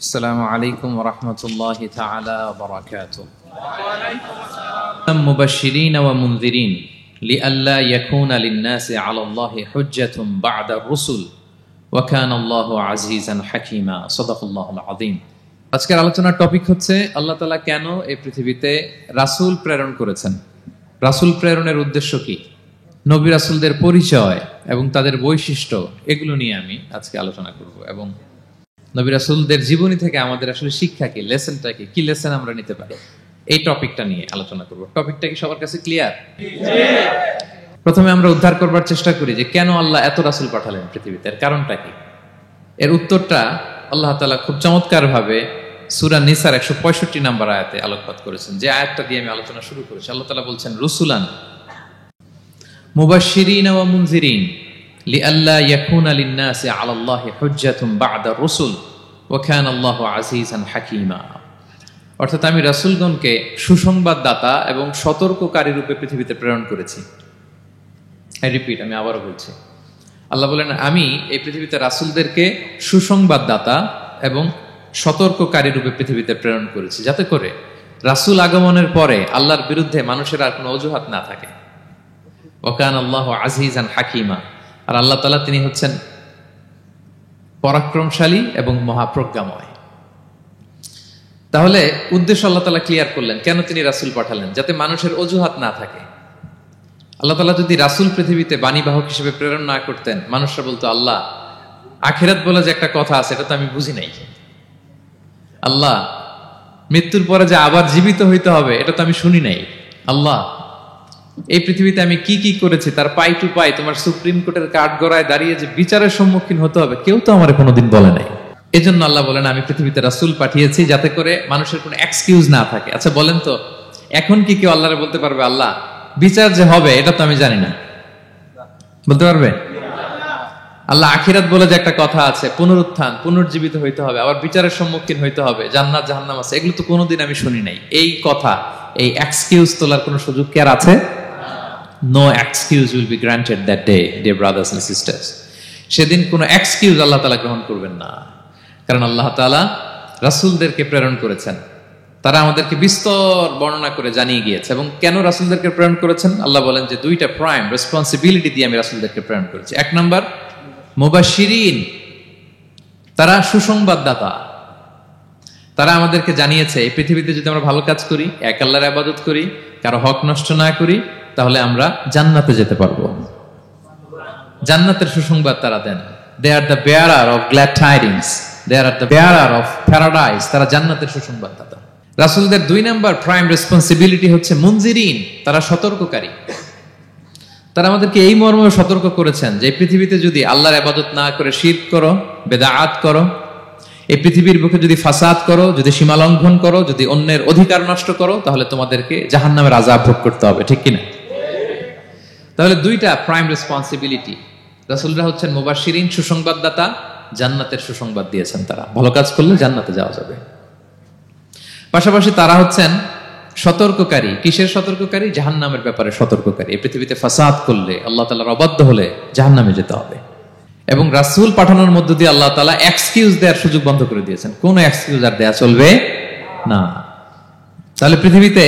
আসসালামু আলাইকুম ওয়া রাহমাতুল্লাহি তাআলা ওয়া বারাকাতুহু। মুবাশশিরিন ওয়া মুনযিরিন লিআল্লা ইয়াকুনা লিন-নাসি 'আলাল্লাহি হুজ্জাতুন বা'দা আর-রুসুল ওয়া কানা আল্লাহু আজিজান হাকীমা। সাদাকাল্লাহুল আযীম। আজকের আলোচনার টপিক হচ্ছে আল্লাহ তাআলা কেন এই পৃথিবীতে রাসূল প্রেরণ করেছেন, রাসূল প্রেরণের উদ্দেশ্য কি, নবী রাসূলদের পরিচয় এবং তাদের বৈশিষ্ট্য, এগুলো নিয়ে আমি আজকে আলোচনা করব এবং নবী রাসূলদের জীবনী থেকে আমাদের আসলে শিক্ষা কি, লেসনটা কি লেসন আমরা নিতে পারি, এই টপিকটা নিয়ে আলোচনা করব। টপিকটা কি সবার কাছে ক্লিয়ার? প্রথমে আমরা উদ্ধার করবার চেষ্টা করি যে কেন আল্লাহ এত রাসূল পাঠালেন পৃথিবীতে, এর কারণটা কি। এর উত্তরটা আল্লাহ তাআলা খুব চমৎকার ভাবে সূরা নিসার 165 নম্বর আয়াতে আলোকপাত করেছেন, যে আয়াতটা দিয়ে আমি আলোচনা শুরু করেছি। আল্লাহ তাআলা বলছেন, রুসুলান মুবাশশিরিন ওয়া মুনযিরিন লিআল্লা ইয়াকুনা লিন-নাসি 'আলাল্লাহি হুজ্জাতুন বা'দা আর-রুসুল ওয়া কানা আল্লাহু আজিজান হাকীমা। অর্থাৎ আমি রাসূলগণকে সুসংবাদদাতা এবং সতর্ককারী রূপে পৃথিবীতে প্রেরণ করেছি। আমি আবারও বলছি, আল্লাহ বলেন আমি এই পৃথিবীতে রাসূলদেরকে সুসংবাদদাতা এবং সতর্ককারী রূপে পৃথিবীতে প্রেরণ করেছি, যাতে করে রাসূল আগমনের পরে আল্লাহর বিরুদ্ধে মানুষের আর কোনো অজুহাত না থাকে। ওয়া কানা আল্লাহু আজিজান হাকীমা। আর আল্লাহ তাআলা তিনি হচ্ছেন পরাক্রমশালী এবং মহাপ্রজ্ঞাময়। তাহলে উদ্দেশ্য আল্লাহ তাআলা ক্লিয়ার করলেন, কেন তিনি রাসূল পাঠালেন, যাতে মানুষের অজুহাত না থাকে। আল্লাহ তাআলা যদি রাসূল পৃথিবীতে বাণীবাহক হিসেবে প্রেরণ না করতেন, মানুষরা বলতো আল্লাহ আখিরাত বলে যে একটা কথা আছে এটা তো আমি বুঝি নাই, আল্লাহ মৃত্যুর পরে যে আবার জীবিত হইতে হবে এটা তো আমি শুনি নাই, আল্লাহ এই পৃথিবীতে আমি কি কি করেছি তার পাই টু পাই তোমার সুপ্রিম কোর্টের কাঠগড়ায় দাঁড়িয়ে যে বিচারের সম্মুখীন হতে হবে কেউ তো আমার কোনোদিন বলে নাই। এজন্য আল্লাহ বলেন আমি পৃথিবীতে রাসূল পাঠিয়েছি যাতে করে মানুষের কোনো এক্সকিউজ না থাকে। আচ্ছা বলেন তো, এখন কি কেউ আল্লাহরে বলতে পারবে আল্লাহ বিচার যে হবে এটা তো আমি জানি না? বলতে পারবে? আল্লাহ আখিরাত বলে যে একটা কথা আছে, পুনরুত্থান, পুনর্জীবিত হইতে হবে, আবার বিচারের সম্মুখীন হইতে হবে, জান্নাত জাহান্নাম আছে, এগুলো তো কোনোদিন আমি শুনি নাই। এই কথা, এই এক্সকিউজ তোলার কোনো সুযোগ কি আর আছে? No excuse will be granted that day, dear brothers and sisters. সেদিন কোনো এক্সকিউজ আল্লাহ তাআলা গ্রহণ করবেন না, কারণ আল্লাহ তাআলা রাসূলদেরকে প্রেরণ করেছেন, তারা আমাদেরকে বিস্তর বর্ণনা করে জানিয়ে গিয়েছে। এবং কেন রাসূলদেরকে প্রেরণ করেছেন আল্লাহ বলেন যে দুইটা প্রাইম রেসপন্সিবিলিটি দিয়ে আমি রাসূলদেরকে প্রেরণ করেছি। এক নাম্বার মুবাশশিরিন, তারা সুসংবাদদাতা, তারা আমাদেরকে জানিয়েছে এই পৃথিবীতে যদি আমরা ভালো কাজ করি, এক আল্লাহর ইবাদত করি, কারো হক নষ্ট না করি, তাহলে আমরা জান্নাতে যেতে পারবো। জান্নাতের সুসংবাদ তারা দেন। They are the bearer of glad tidings, they are the bearer of paradise. তারা জান্নাতের সুসংবাদদাতা। রাসূলদের দুই নাম্বার প্রাইম রেসপন্সিবিলিটি হচ্ছে মুনযিরিন, তারা সতর্ককারী। তারা আমাদেরকে এই মর্মে সতর্ক করেছেন যে এই পৃথিবীতে যদি আল্লাহর ইবাদত না করে শিরক করো, বেদাত করো, এই পৃথিবীর বুকে যদি ফাসাদ করো, যদি সীমা লঙ্ঘন করো, যদি অন্যের অধিকার নষ্ট করো, তাহলে তোমাদেরকে জাহান্নামের আযাব ভোগ করতে হবে, ঠিক কিনা? তাহলে দুইটা প্রাইম রেসপন্সিবিলিটি। রাসূলরা হচ্ছেন মুবাশশিরিন, সুসংবাদদাতা, জান্নাতের সুসংবাদ দিয়েছেন। তারা ভালো কাজ করলে জান্নাতে যাওয়া যাবে। পাশাপাশি তারা হচ্ছেন সতর্ককারী। কিসের সতর্ককারী? জাহান্নামের ব্যাপারে সতর্ককারী। এই পৃথিবীতে ফাসাদ করলে, আল্লাহ তাআলার অবাধ্য হলে জাহান্নামে যেতে হবে। এবং রাসূল পাঠানোর মধ্য দিয়ে আল্লাহ তাআলা এক্সকিউজ দেওয়ার সুযোগ বন্ধ করে দিয়েছেন। কোন এক্সকিউজ আর দেয়া চলবে না। তাহলে পৃথিবীতে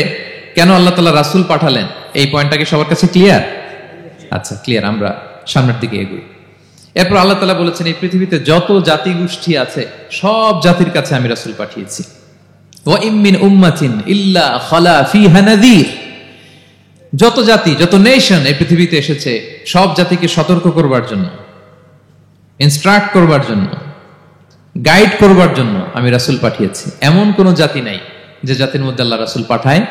কেন আল্লাহ তাআলা রাসূল পাঠালেন, এই পয়েন্টটা কি সবার কাছে ক্লিয়ার? আচ্ছা ক্লিয়ার, আমরা সামনের দিকে এগোই। এরপর আল্লাহ তাআলা বলেছেন এই পৃথিবীতে যত জাতি গোষ্ঠী আছে সব জাতির কাছে আমি রাসূল পাঠিয়েছি। ওয়া ইম মিন উম্মাতিন ইল্লা খালা ফিহা নাযীর। যত জাতি, যত নেশন এই পৃথিবীতে এসেছে, সব জাতিকে সতর্ক করবার জন্য, ইনস্ট্রাক্ট করবার জন্য, গাইড করবার জন্য আমি রাসূল পাঠিয়েছি। এমন কোন জাতি নাই যে জাতির মধ্যে আল্লাহ রাসূল পাঠায়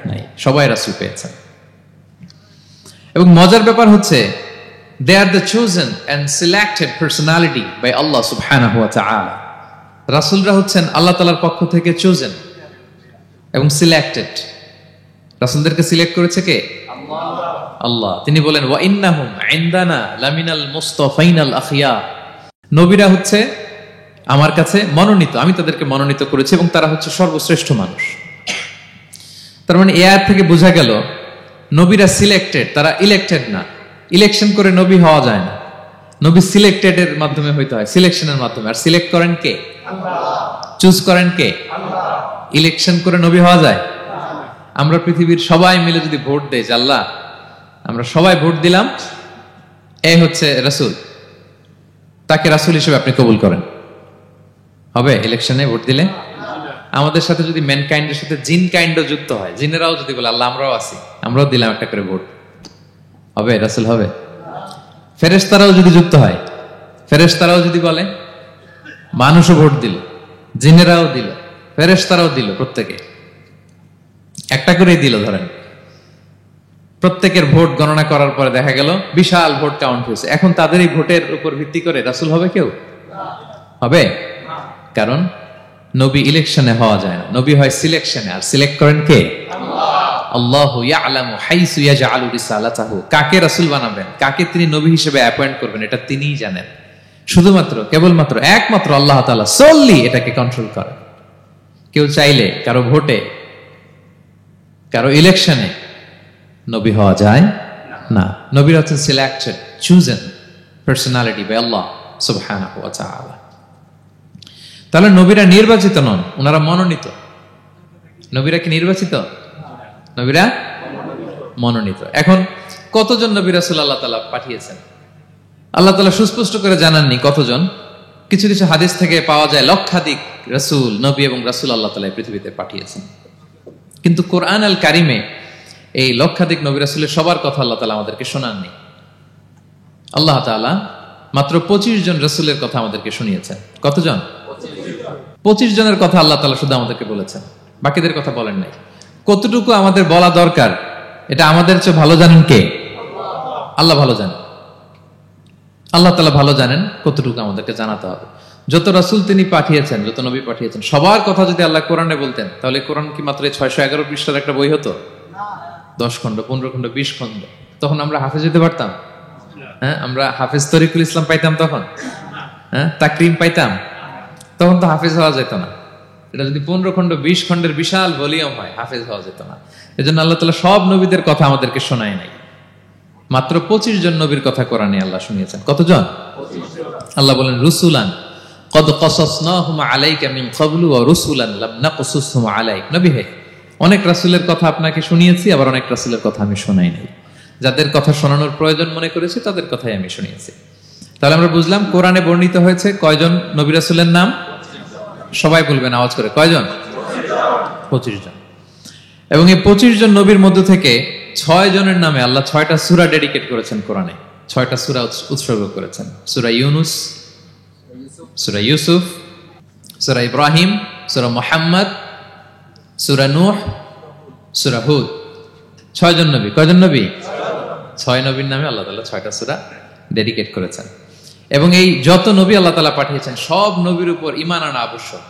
নাই, সবাই রাসূল পেয়েছেন। এবং মজার ব্যাপার হচ্ছে they are the chosen and selected personality by Allah subhanahu wa ta'ala. রাসূলরা হচ্ছেন আল্লাহ তাআলার পক্ষ থেকে chosen এবং সিলেক্টেড। রাসূলদেরকে সিলেক্ট করেছে কে? আল্লাহ। তিনি বলেন ওয়া ইন্নাহুম ইনদানা লামিনাল মুস্তাফাইনাল আখিয়ার। নবীরা হচ্ছে আমার কাছে মনোনীত, আমি তাদেরকে মনোনীত করেছি এবং তারা হচ্ছে সর্বশ্রেষ্ঠ মানুষ। তার মানে এই আয়াত থেকে বোঝা গেল নবীরা সিলেক্টেড, তারা ইলেক্টেড না। ইলেকশন করে নবী হওয়া যায় না, নবী সিলেক্টেড এর মাধ্যমে হইতে হয়, সিলেকশনের মাধ্যমে। আর সিলেক্ট করেন কে? চুজ করেন কে? ইলেকশন করে নবী হওয়া যায়? আমরা পৃথিবীর সবাই মিলে যদি ভোট দেই, আল্লাহ আমরা সবাই ভোট দিলাম, এ হচ্ছে রাসূল, তাকে রাসূল হিসেবে আপনি কবুল করেন, হবে ইলেকশনে ভোট দিলে? আমাদের সাথে যদি ম্যানকাইন্ডের সাথে জিন কাইন্ডও যুক্ত হয়, জিনেরাও যদি বলে আল্লাহ আমরাও আছি, আমরাও দিলাম একটা করে ভোট, হবে রাসূল হবে? ফেরেশতারাও যদি যুক্ত হয়, ফেরেশতারাও যদি বলে, মানুষও ভোট দিল, জিনেরাও দিল, ফেরেশতারাও দিল, প্রত্যেকে একটা করেই দিল, ধরেন প্রত্যেকের ভোট গণনা করার পরে দেখা গেল বিশাল ভোট কাউন্ট হয়েছে, এখন তাদের এই ভোটের উপর ভিত্তি করে রাসূল হবে কেউ? হবে? কারণ নবী ইলেকশনে হওয়া যায় না, নবী হয় সিলেকশনে, আর সিলেক্ট করেন কে? আল্লাহু ইয়ালামু হাইসু ইয়াজআলু রিসালাতাহু, কাকে রাসূল বানাবেন, কাকে তিনি নবী হিসেবে অ্যাপয়েন্ট করবেন, এটা তিনিই জানেন। শুধুমাত্র কেবলমাত্র একমাত্র আল্লাহ তাআলা solely এটাকে কন্ট্রোল করেন। কেউ চাইলে কারো ভোটে, কারো ইলেকশনে নবী হওয়া যায় না। নবীরা হচ্ছেন selected, chosen personality by Allah সুবহানাহু ওয়া তাআলা। তাহলে নবীরা নির্বাচিত নন, ওনারা মনোনীত। নবীরা কি নির্বাচিত? নবীরা মনোনীত। এখন কতজন নবী রাসূল আল্লাহ তাআলা পাঠিয়েছেন? আল্লাহ তাআলা সুস্পষ্ট করে জানাননি কতজন। কিছু কিছু হাদিস থেকে পাওয়া যায় লক্ষাধিক রাসূল, নবী এবং রাসূল আল্লাহ তাআলা পৃথিবীতে পাঠিয়েছেন। কিন্তু কোরআন আল কারিমে এই লক্ষাধিক নবী রাসূলের সবার কথা আল্লাহ তাআলা আমাদেরকে শোনাননি। আল্লাহ তাআলা মাত্র 25 জন রাসূলের কথা আমাদেরকে শুনিয়েছেন। কতজন? 25 জনের কথা আল্লাহ তাআলা শুধু আমাদেরকে বলেছেন, বাকিদের কথা বলেন নাই। কতটুকু আমাদের বলা দরকার এটা আমাদের চেয়ে ভালো জানেন কে? আল্লাহ ভালো জানেন। আল্লাহ তাআলা ভালো জানেন কতটুকু আমাদেরকে জানাতে হবে। যত রাসূল তিনি পাঠিয়েছেন, যত নবী পাঠিয়েছেন, সবার কথা যদি আল্লাহ কোরআনে বলতেন, তাহলে কোরআন কি মাত্র 611 পৃষ্ঠার একটা বই হতো? 10 খণ্ড, 15 খণ্ড, 20 খণ্ড। তখন আমরা হাফেজ হতে পারতাম? হ্যাঁ, আমরা হাফেজ তরিকুল ইসলাম পাইতাম তখন? হ্যাঁ, তাকরিম পাইতাম? তখন তো হাফেজ হওয়া যেত না। এটা যদি 15 খণ্ড 20 খণ্ডের বিশাল ভলিউম হয়, হাফেজ হওয়া যেত না। এজন্য আল্লাহ তাআলা সব নবীদের কথা আমাদেরকে শোনায় নাই, মাত্র 25 জন নবীর কথা কোরআনে আল্লাহ শুনিয়েছেন। কতজন? 25 জন। আল্লাহ বলেন রুসুলান কদ কসাসনাহুম আলাইকা মিন ক্বাবলু ওয়া রুসুলান লাম নাকসুসহুম আলাইক। নবী হে, অনেক রাসূলের কথা আপনাকে শুনিয়েছি, আবার অনেক রাসূলের কথা আমি শোনাই নাই। যাদের কথা শোনানোর প্রয়োজন মনে করেছি তাদের কথাই আমি শুনিয়েছি। তাহলে আমরা বুঝলাম কোরআনে বর্ণিত হয়েছে কয়জন নবী রাসূলের নাম? সবাই বলবেন আওয়াজ করে, কয়জন? 25 জন। এবং এই 25 জন নবীর মধ্য থেকে 6 জনের নামে আল্লাহ 6টা সূরা ডেডিকেট করেছেন কোরআনে, 6টা সূরা উৎসর্গ করেছেন। সূরা ইউনুস, সূরা ইউসুফ, সূরা ইব্রাহিম, সূরা মুহাম্মদ, সূরা নূহ, সূরা হুদ। 6 জন নবী। কয়জন নবী? 6 নবীর নামে আল্লাহ তাআলা 6টা সূরা ডেডিকেট করেছেন। এবং এই যত নবী আল্লাহ তাআলা পাঠিয়েছেন, সব নবীর উপর ঈমান আনা আবশ্যক।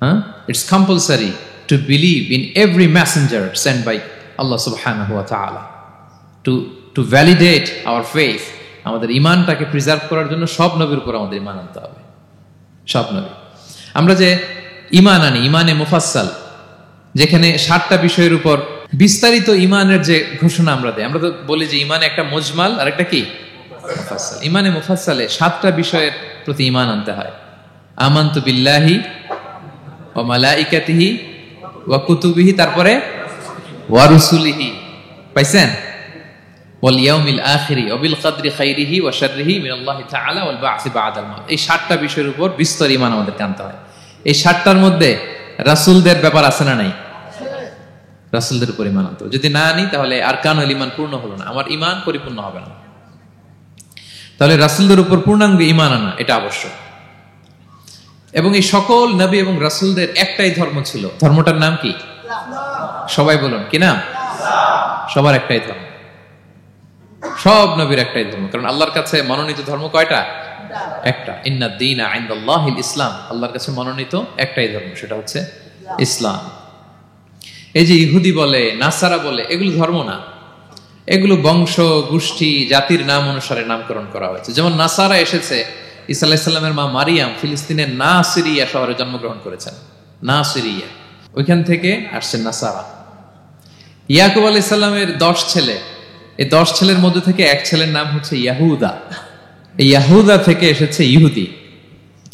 হ্যাঁ, it's compulsory to believe in every messenger sent by Allah সুবহানাহু ওয়া তাআলা। টু ভ্যালিডেট আওয়ার ফেথ, আমাদের ঈমানটাকে প্রিজার্ভ করার জন্য সব নবীর উপর আমাদের ঈমান আনতে হবে, সব নবী। আমরা যে ঈমান আনি, ঈমানে মুফাসসাল, যেখানে 7টা বিষয়ের উপর বিস্তারিত ঈমানের যে ঘোষণা আমরা দেই, আমরা তো বলি যে ঈমানে একটা মুজমাল আর একটা কি মুফাসসাল। ঈমানে মুফাসসালে 7টা বিষয়ের প্রতি ঈমান আনতে হয়। আমানতু বিল্লাহি ওয়া মালাইকাতিহি ওয়া কুতুবিহি, তারপরে ওয়া রুসুলিহি, পাইছেন? ওয়াল ইয়াউমিল আখিরি ওয়া বিল কদরি খাইরিহি ওয়া শাররিহি মিনাল্লাহি তাআলা ওয়াল বা'সি বা'দাল মাউত। এই 7টা বিষয়ের উপর বিস্তর ঈমান আমাদেরকে আনতে হয়। এই 7টার মধ্যে রাসূলদের ব্যাপার আছে না নাই? রাসূলদের উপর ঈমান আনতে হবে। যদি না আনি তাহলে আরকানুল ঈমান পূর্ণ হলো না, আমার ঈমান পরিপূর্ণ হবে না। তাহলে রাসূলদের উপর পূর্ণাঙ্গ ঈমান আনা এটা আবশ্যক। এবং এই সকল নবী এবং রাসূলদের একটাই ধর্ম ছিল। ধর্মটার নাম কি? সবাই বলুন, কি নাম? সবার একটাই ধর্ম, সব নবীর একটাই ধর্ম। কারণ আল্লাহর কাছে মনোনীত ধর্ম কয়টা? একটা। ইন্নাদ দীনা ইনদাল্লাহিল ইসলাম, আল্লাহর কাছে মনোনীত একটাই ধর্ম, সেটা হচ্ছে ইসলাম। এই যে ইহুদি বলে, নাসারা বলে, এগুলো ধর্ম না, এগুলো বংশ, গোষ্ঠী, জাতির নাম অনুসারে নামকরণ করা হয়েছে। যেমন নাসারা এসেছে, ঈসা আলাইহিস সালামের মা মারিয়াম ফিলিস্তিনের নাসিরিয়া শহরে জন্মগ্রহণ করেছেন। নাসিরিয়া, ওইখান থেকে আসছে নাসারা। ইয়াকুব আলাইহিস সালামের 10 ছেলে, এই 10 ছেলের মধ্যে থেকে এক ছেলের নাম হচ্ছে ইয়াহুদা। এই ইয়াহুদা থেকে এসেছে ইহুদি।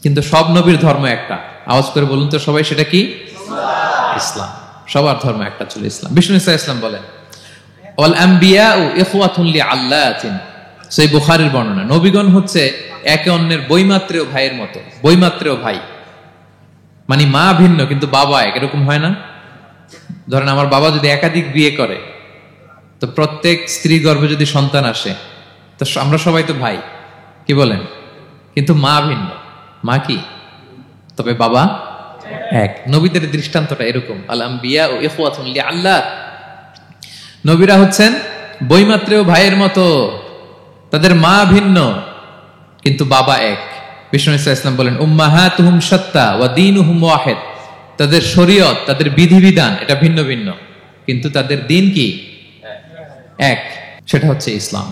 কিন্তু সব নবীর ধর্ম একটা। আওয়াজ করে বলুন তো সবাই, সেটা কি? ইসলাম। সবার ধর্ম একটা ছিল ইসলাম। বিষ্ণু ইসলাম বলেন ওয়াল আম্বিয়াউ ইখওয়াতুন লিআল্লাতিন, সেই বুখারীর বর্ণনা, নবীগণ হচ্ছে একে অন্যের বৈমাত্রেয় ভাইয়ের মতো। বৈমাত্রেয় ভাই মানে মা ভিন্ন কিন্তু বাবা এক, এরকম হয় না? ধরেন আমার বাবা যদি একাধিক বিয়ে করে, তো প্রত্যেক স্ত্রী গর্ভে যদি সন্তান আসে, তো আমরা সবাই তো ভাই, কি বলেন? কিন্তু মা ভিন্ন। মা কি? তবে বাবা এক। নবীদের দৃষ্টান্তটা এরকম, আল আম্বিয়া ও ইখওয়াতুন লিআল্লাত, নবীরা হচ্ছেন বৈমাত্রেয় ভাইয়ের মতো, তাদের মা ভিন্ন কিন্তু বাবা এক। বিষ্ণু ইসলাম বলেন উম্মাহাতুহুম শাত্তা ওয়া দীনুহুম ওয়াহিদ, তাদের শরীয়ত, তাদের বিধিবিধান এটা ভিন্ন ভিন্ন, কিন্তু তাদের দিন কি? এক, সেটা হচ্ছে ইসলাম।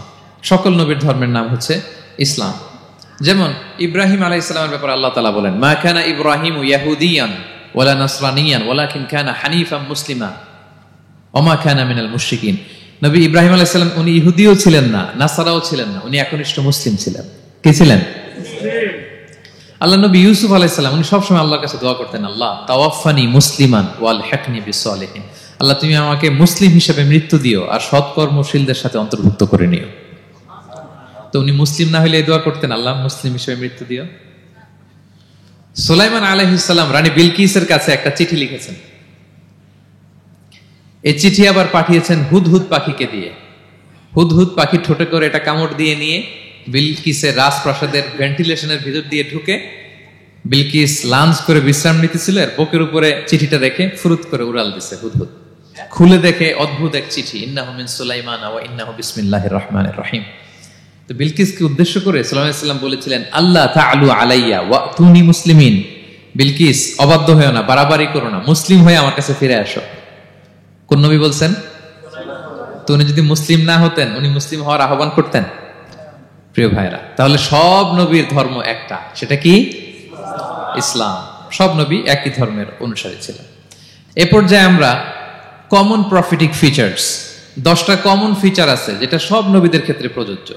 সকল নবীর ধর্মের নাম হচ্ছে ইসলাম। যেমন ইব্রাহিম আলাইহিস সালামের ব্যাপারে আল্লাহ তাআলা বলেন মা কানা ইব্রাহিমু ইয়াহুদিয়ান ওয়ালা নাসরানিয়ান ওয়ালাকিন কানা হানিফাম মুসলিমা ওয়া মা কানা মিনাল মুশরিকিন। নবী ইব্রাহিম আলাইহিস সালাম উনি ইহুদিও ছিলেন না, নাসারাও ছিলেন না, উনি একনিষ্ঠ মুসলিম ছিলেন। কি ছিলেন? আল্লাহ নবী ইউসুফ আলাইহিস সালাম উনি সবসময় আল্লাহর কাছে দোয়া করতেন, আল্লাহ তাওয়াফানি মুসলিমান ওয়াল হিকনি বিসসালিহিন, আল্লাহ তুমি আমাকে মুসলিম হিসেবে মৃত্যু দিও আর সৎকর্মশীলদের সাথে অন্তর্ভুক্ত করে নিও। তো উনি মুসলিম না হলে এই দোয়া করতেন, আল্লাহ মুসলিম হিসেবে মৃত্যু দিও। সুলাইমান আলাইহিস সালাম রানী বিলকিসের কাছে একটা চিঠি লিখেছেন। এই চিঠি আবার পাঠিয়েছেন হুদহুদ পাখিকে দিয়ে। হুদহুদ পাখি ঠোঁটে করে এটা কামড় দিয়ে নিয়ে বিলকিসের রাজপ্রাসাদের ভেন্টিলেশনের ভিতর দিয়ে ঢুকে, বিলকিস লাঞ্চ করে বিশ্রাম নিতেছিল, এর বুকের উপরে চিঠিটা রেখে ফুরুত করে উড়াল দিছে হুদহুদ। খুলে দেখে অদ্ভুত এক চিঠি, ইন্নাহু মিন সুলাইমান ওয়া ইন্নাহু বিসমিল্লাহির রহমানির রহিম। তো বিলকিসকে উদ্দেশ্য করে সাল্লাল্লাহু আলাইহি ওয়াসাল্লাম বলেছিলেন আল্লাহ তাআলু আলাইয়া ওয়াতুনি মুসলিমিন, বিলকিস অবাধ্য হয়ো না, বাড়াবাড়ি করো না, মুসলিম হয়ে আমার কাছে ফিরে আসো। কোন নবী বলছেন? তো উনি যদি মুসলিম না হতেন, উনি মুসলিম হওয়ার আহ্বান করতেন? প্রিয় ভাইরা, তাহলে সব নবীর ধর্ম একটা, সেটা কি? ইসলাম। সব নবী একই ধর্মের অনুসারী ছিলেন। এ পর্যায়ে আমরা কমন প্রফিটিক ফিচার্স, 10টা কমন ফিচার আছে যেটা সব নবীদের ক্ষেত্রে প্রযোজ্য।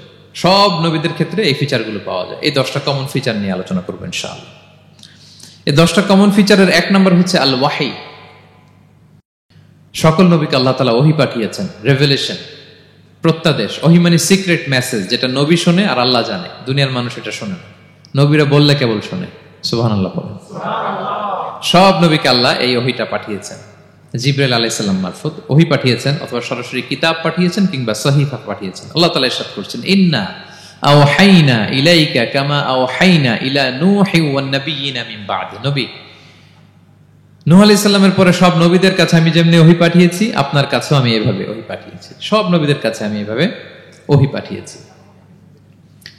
সব নবীদের ক্ষেত্রে এই ফিচারগুলো পাওয়া যায়। এই 10টা কমন ফিচার নিয়ে আলোচনা করব ইনশাআল্লাহ। এই 10টা কমন ফিচারের 1 নম্বর হচ্ছে আল ওয়াহি। সকল নবীকে আল্লাহ তাআলা ওহী পাঠিয়েছেন, রেভেলেশন, প্রত্যাদেশ। ওহী মানে সিক্রেট মেসেজ, যেটা নবী শোনে আর আল্লাহ জানে, দুনিয়ার মানুষ এটা শোনে না। নবীরা বললে কেবল শোনে। সুবহানাল্লাহ বলেন। সব নবীকে আল্লাহ এই ওহীটা পাঠিয়েছেন। জিবরাইল আলাইহিস সালাম মারফত ওহী পাঠিয়েছেন, অথবা সরাসরি কিতাব পাঠিয়েছেন, কিংবা সহিফা পাঠিয়েছেন। আল্লাহ তাআলা ইরশাদ করছেন ইন্না আওহাইনা ইলাইকা কামা আওহাইনা ইলা নূহি ওয়ান নাবিয়িনা মিন বাদি। নবী নূহ আলাইহিস সালামের পরে সব নবীদের কাছে আমি যেমনি ওহী পাঠিয়েছি, আপনার কাছেও আমি এভাবে ওহী পাঠিয়েছি। সব নবীদের কাছে আমি এভাবে ওহী পাঠিয়েছি।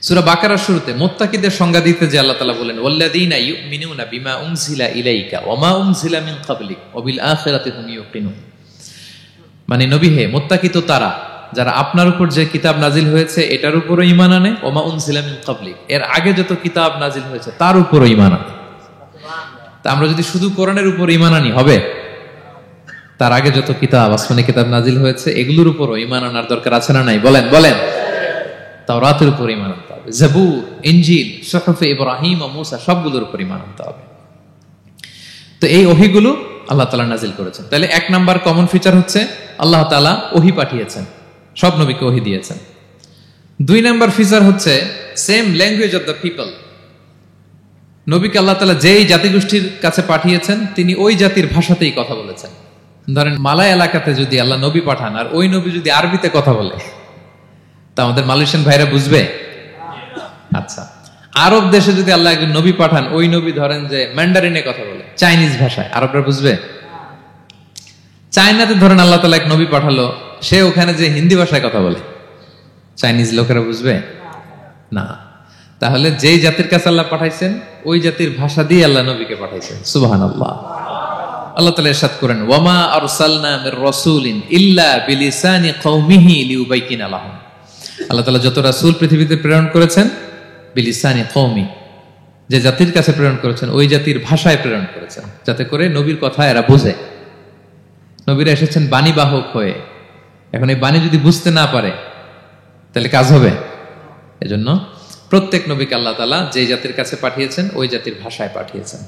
সূরা বাকারার শুরুতে মুত্তাকিদের সংজ্ঞা দিতে যে আল্লাহ তাআলা বলেন ওয়াল্লাযীনা ইউমিনুনা বিমা উনজিলা ইলাইকা ওয়া মা উনজিলা মিন ক্বাবলিক ওয়া বিল আখিরাতি হুম ইউকিনুন। মানে নবী হে, মুত্তাকি তো তারা যারা আপনার উপর যে কিতাব নাজিল হয়েছে এটার উপরও ঈমান আনে, ওয়া মা উনজিলা মিন ক্বাবলিক, এর আগে যত কিতাব নাজিল হয়েছে তার উপরও ঈমান আনে। তা আমরা যদি শুধু কোরআনের উপর ঈমান আনি হবে? তার আগে যত কিতাব, আসমানি কিতাব নাজিল হয়েছে এগুলোর উপরও ঈমান আনার দরকার আছে না নাই? বলেন বলেন। তাওরাতের উপর ঈমান আনতে হবে, জাবুর, ইনজিল, সুহুফে ইব্রাহিম ও মূসা সবগুলোর উপর ঈমান আনতে হবে। তো এই ওহীগুলো আল্লাহ তাআলা নাজিল করেছেন। তাহলে 1 নাম্বার কমন ফিচার হচ্ছে আল্লাহ তাআলা ওহী পাঠিয়েছেন, সব নবীকে ওহী দিয়েছেন। 2 নাম্বার ফিচার হচ্ছে same language of the people. নবীকে আল্লাহ তাআলা যেই জাতিগোষ্ঠীর কাছে পাঠিয়েছেন তিনি ওই জাতির ভাষাতেই কথা বলেছেন। ধরেন মালয় এলাকাতে যদি আল্লাহ নবী পাঠান আর ওই নবী যদি আরবিতে কথা বলে, তা আমাদের মালয়েশিয়ান ভাইরা বুঝবে? আচ্ছা, আরব দেশে যদি আল্লাহ একজন নবী পাঠান, ওই নবী ধরেন যে ম্যান্ডারিনে কথা বলে, চাইনিজ ভাষায়, আরবরা বুঝবে? চায়নাতে ধরেন আল্লাহ তাআলা এক নবী পাঠালো, সে ওখানে যে হিন্দি ভাষায় কথা বলে, চাইনিজ লোকেরা বুঝবে না। তাহলে যেই জাতির কাছে আল্লাহ পাঠাইছেন ওই জাতির ভাষা দিয়ে আল্লাহ নবীকে পাঠাইছেন। সুবহানাল্লাহ। আল্লাহ তাআলা ইরশাদ করেন ওয়ামা আরসালনা মির রাসূলিন ইল্লা বিলিসানি কওমিহি লিউবাইয়িনা লাহুম। আল্লাহ তাআলা যত রাসূল পৃথিবীতে প্রেরণ করেছেন, বিলিসানি কওমি, যে জাতির কাছে প্রেরণ করেছেন ওই জাতির ভাষায় প্রেরণ করেছেন, যাতে করে নবীর কথা এরা বুঝে। নবীরা এসেছেন বাণী বাহক হয়ে, এখন এই বাণী যদি বুঝতে না পারে তাহলে কাজ হবে। এজন্য প্রত্যেক নবীকে আল্লাহ তাআলা যে জাতির কাছে পাঠিয়েছেন ওই জাতির ভাষায় পাঠিয়েছেন।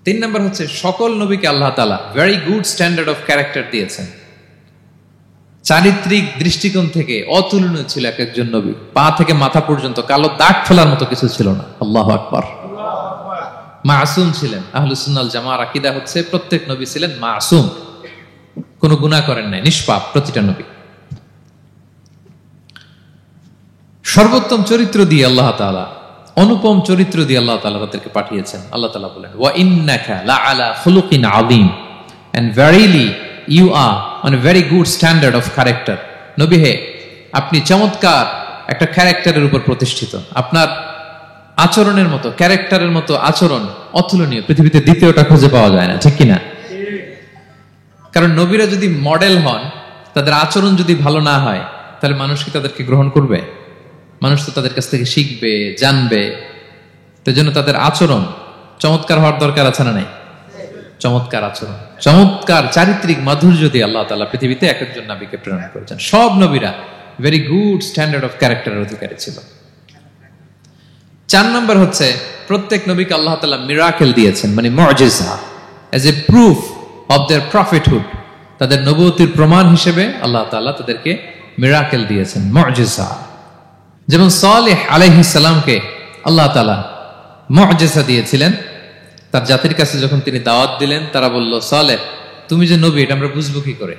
3 নম্বর হচ্ছে সকল নবীকে আল্লাহ তাআলা very good standard of character দিয়েছেন। চারিত্রিক দৃষ্টিকোণ থেকে অতুলনীয় ছিল এক একজন নবী। পা থেকে মাথা পর্যন্ত কালো দাগ ফেলার মতো কিছু ছিল না। আল্লাহু আকবার। মাসুম ছিলেন। আহলুস সুন্নাহ ওয়াল জামাআর আকীদা হচ্ছে প্রত্যেক নবী ছিলেন মাসুম, কোনো গুনাহ করেন নাই, নিষ্পাপ প্রতিটা নবী। সর্বোত্তম চরিত্র দিয়ে আল্লাহ তাআলা, অনুপম চরিত্র দিয়ে আল্লাহ তাআলা তাদেরকে পাঠিয়েছেন। আল্লাহ তাআলা বলেন, ওয়া ইন্নাকা লাআলা খুলুকিন আযীম, and verily you are on a very good standard of character. নবী হে, আপনি চমৎকার একটা ক্যারেক্টারের উপর প্রতিষ্ঠিত। আপনার আচরণের মতো, ক্যারেক্টারের মতো আচরণ অতুলনীয়, পৃথিবীতে দ্বিতীয়টা খুঁজে পাওয়া যায় না, ঠিক কিনা? কারণ নবীরা যদি মডেল হন, তাদের আচরণ যদি ভালো না হয়, তাহলে মানুষ কি তাদেরকে গ্রহণ করবে? মানুষ তো তাদের কাছ থেকে শিখবে, জানবে। তো জন্য তাদের আচরণ চমৎকার হওয়ার দরকার আছে না নাই? চমৎকার আচরণ, চমৎকার চারিত্রিক মাধুর্য দিয়ে আল্লাহ তাআলা পৃথিবীতে এক একজন নবীকে প্রেরণ করেছেন। সব নবীরা ভেরি গুড স্ট্যান্ডার্ড অফ ক্যারেক্টারের অধিকারী ছিল। 4 নম্বর হচ্ছে প্রত্যেক নবীকে আল্লাহ তাআলা মিরাকেল দিয়েছেন, মানে মুআজিজা, as a proof of their prophethood. তাদের নবুয়তির প্রমাণ হিসেবে আল্লাহ তাআলা তাদেরকে মিরাকেল দিয়েছেন, মুআজিজা। যেমন সালেহ আলাইহিস সালামকে আল্লাহ তাআলা মুআজিজা দিয়েছিলেন। তার জাতির কাছে যখন তিনি দাওয়াত দিলেন, তারা বলল, সালেহ তুমি যে নবী এটা আমরা বুঝবো কি করে?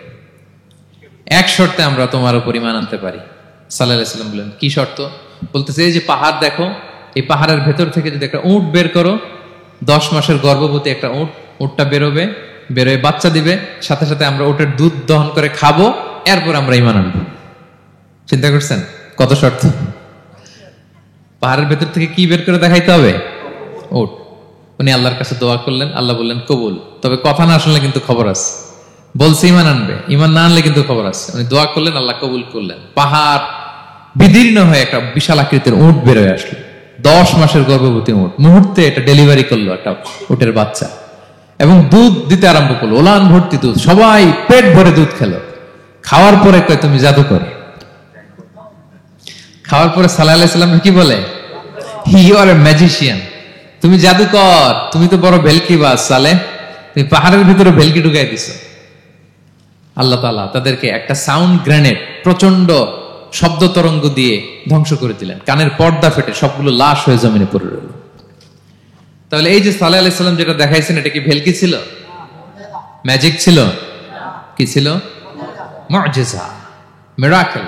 এক শর্তে আমরা তোমার উপর ঈমান আনতে পারি। সাল্লাল্লাহু আলাইহি ওয়াসাল্লাম বললেন, কি শর্ত? বলতেছে, এই যে পাহাড় দেখো, এই পাহাড়ের ভেতর থেকে যদি একটা উট বের করো, 10 মাসের গর্ভবতী একটা উটটা বেরোবে, বেরোয় বাচ্চা দিবে, সাথে সাথে আমরা উটের দুধ দহন করে খাবো, এরপর আমরা ঈমান আনবো। চিন্তা করছেন কত শর্ত? পাহাড়ের ভেতর থেকে কি বের করে দেখাইতে হবে? উট। উনি আল্লাহর কাছে দোয়া করলেন, আল্লাহ বললেন কবুল, তবে কথা না শুনলে কিন্তু খবর আছে। বলছে ঈমান আনবে, ঈমান না আনলে কিন্তু খবর আছে। উনি দোয়া করলেন, আল্লাহ কবুল করলেন। পাহাড় বিদীর্ণ হয়ে একটা বিশাল আকৃতির উট বের হয়ে আসলো, 10 মাসের গর্ভবতী উট। মুহূর্তে এটা ডেলিভারি করলো একটা উটের বাচ্চা, এবং দুধ দিতে আরম্ভ করলো, ওলান ভর্তি দুধ। সবাই পেট ভরে দুধ খেলো। খাওয়ার পরে কয়, তুমি জাদুকর। খাওয়ার পরে সাল্লাল্লাহু আলাইহি ওয়াসাল্লাম কি বলে? You are a magician. তুমি জাদুকর, তুমি তো বড় ভেলকিবাজ সালেহ, তুমি পাহাড়ের ভিতরে ভেলকি ঢুকাই দিছো। আল্লাহ তাআলা তাদেরকে একটা সাউন্ড গ্রেনেড, প্রচন্ড শব্দ তরঙ্গ দিয়ে ধ্বংস করে দিলেন। কানের পর্দা ফেটে সবগুলো লাশ হয়ে জমিনে পড়ে রইল। তাহলে এই যে সালেহ আলাইহিস সালাম যেটা দেখাইছেন, এটা কি ভেলকি ছিল? ম্যাজিক ছিল? কি ছিল? মুআজিজা, miracle,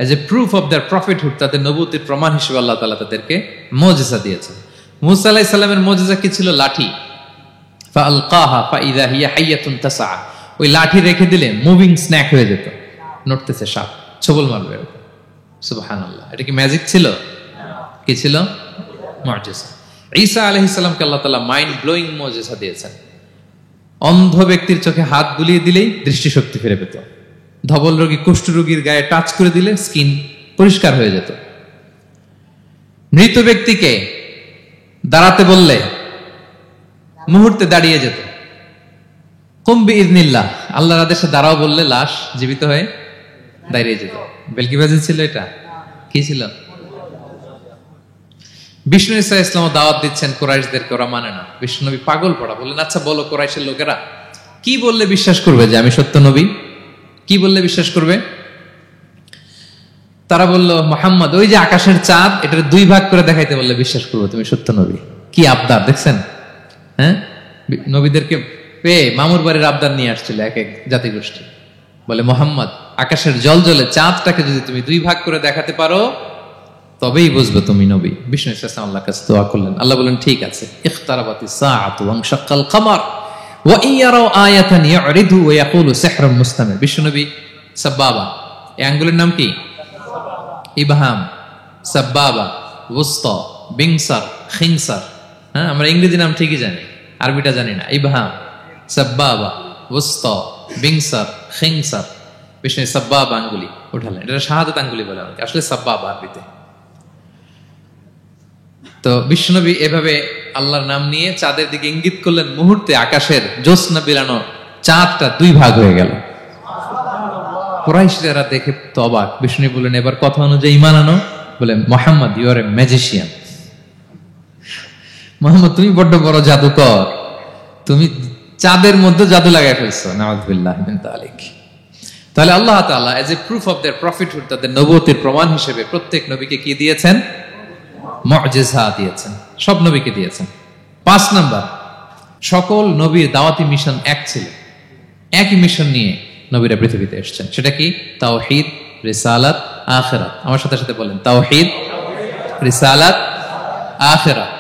as a proof of their prophethood. তাদের নবুয়তির প্রমাণ হিসেবে আল্লাহ তাআলা তাদেরকে মুআজিজা দিয়েছেন। মূসা আলাইহিস সালামের মুআজিজা কি ছিল? লাঠি। ফাআলকাহা ফাইযা হিয়া হাইয়াতুন তাসআ। ওই লাঠি রেখে দিলে মুভিং স্ন্যাক হয়ে যেত, নড়তেছে সাপ, ছবল মারবে। সুবহানাল্লাহ। এটা কি ম্যাজিক ছিল? কি ছিল? মুআজিজা। ঈসা আলাইহিস সালামকে আল্লাহ তাআলা মাইন্ড ব্লোয়িং মুআজিজা দিয়েছেন। অন্ধ ব্যক্তির চোখে হাত বুলিয়ে দিলেই দৃষ্টিশক্তি ফিরে পেত। ধবল রোগী, কুষ্ঠ রোগীর গায়ে টাচ করে দিলে স্কিন পরিষ্কার হয়ে যেত। মৃত ব্যক্তিকে দাঁড়াতে বললে মুহূর্তে দাঁড়িয়ে যেত। কুম বিইযনিল্লাহ, আল্লাহর আদেশে দাঁড়াও বললে লাশ জীবিত হয়ে দাঁড়িয়ে যেত। বেলকিবাজি ছিল এটা? কি ছিল? বিষ্ণু ঈসা ইসলাম দাওয়াত দিচ্ছেন কুরাইশদেরকে, ওরা মানে না। বিষ্ণু নবী পাগল পড়া, বললেন, আচ্ছা বলো কুরাইশের লোকেরা কি বললে বিশ্বাস করবে যে আমি সত্য নবী? কি বললে বিশ্বাস করবে? তারা বলল, মুহাম্মদ ওই যে আকাশের চাঁদ, এটার 2 ভাগ করে দেখাইতে বললে বিশ্বাস করবো তুমি সত্য নবী। কি আবদার দেখছেন? হ্যাঁ, নবীদেরকে পেয়ে মামুর বাড়ির আবদার নিয়ে আসছিল এক এক জাতিগোষ্ঠী। বলে, মুহাম্মদ আকাশের জলজলে চাঁদটাকে যদি তুমি 2 ভাগ করে দেখাতে পারো তবেই বুঝবে তুমি নবী। বিষ্ণু ইসলাম আল্লাহর কাছে দোয়া করলেন, আল্লাহ বললেন, ঠিক আছে। ইখতারাবাতিস সাআতু ওয়ানশাক্কাল কমার ওয়া ইয়ারাউ আয়াতান ইয়ারিদু ওয়া ইয়াকুলু সিহরুম মুস্তামির। বিষ্ণু নবী সাব্বাবা, এই আঙ্গুলের নাম কি? ইবহাম, সাব্বাবা, ওয়ুসতা, বিংসার, খিনসার। হ্যাঁ, আমরা ইংরেজি নাম ঠিকই জানি, আরবিটা জানি না। ইবহাম, সাব্বাবা, ওয়ুসতা, বিংসার, খিনসার। বিষ্ণু সাব্বাবা আঙ্গুলি উঠালেন। এটা শাহাদাত আঙ্গুলি বলে আমাকে, আসলে সাব্বাবা আরবিতে। তো বিশ্বনবী এভাবে আল্লাহর নাম নিয়ে চাঁদের দিকে ইঙ্গিত করলেন, মুহূর্তে আকাশের জ্যোৎস্না বিলানো চাঁদটা 2 ভাগ হয়ে গেল। কুরাইশরা দেখে তো অবাক। বিষ্ণু বললেন, এবার কথা অনুযায়ী ঈমান আনো। বলে, Mohammad you are a magician. Mohammad তুমি বড্ড বড় জাদুকর, তুমি চাঁদের মধ্যে জাদু লাগাই ফেলছো, নাউযুবিল্লাহ মিন যালিক। তাহলে আল্লাহ তাআলা age a proof of their prophethood, তাদের নবুয়তের প্রমাণ হিসেবে প্রত্যেক নবীকে কি দিয়েছেন? মুআজিজা দিয়েছেন, সব নবীকে দিয়েছেন। 5 নাম্বার, সকল নবীর দাওয়াতি মিশন এক ছিল, একই মিশন নিয়ে নবীরা পৃথিবীতে এসেছেন। সেটা কি? তাওহীদ, রিসালাত, আখিরাত। আমার সাথে সাথে বলেন, তাওহীদ, রিসালাত, আখিরাত।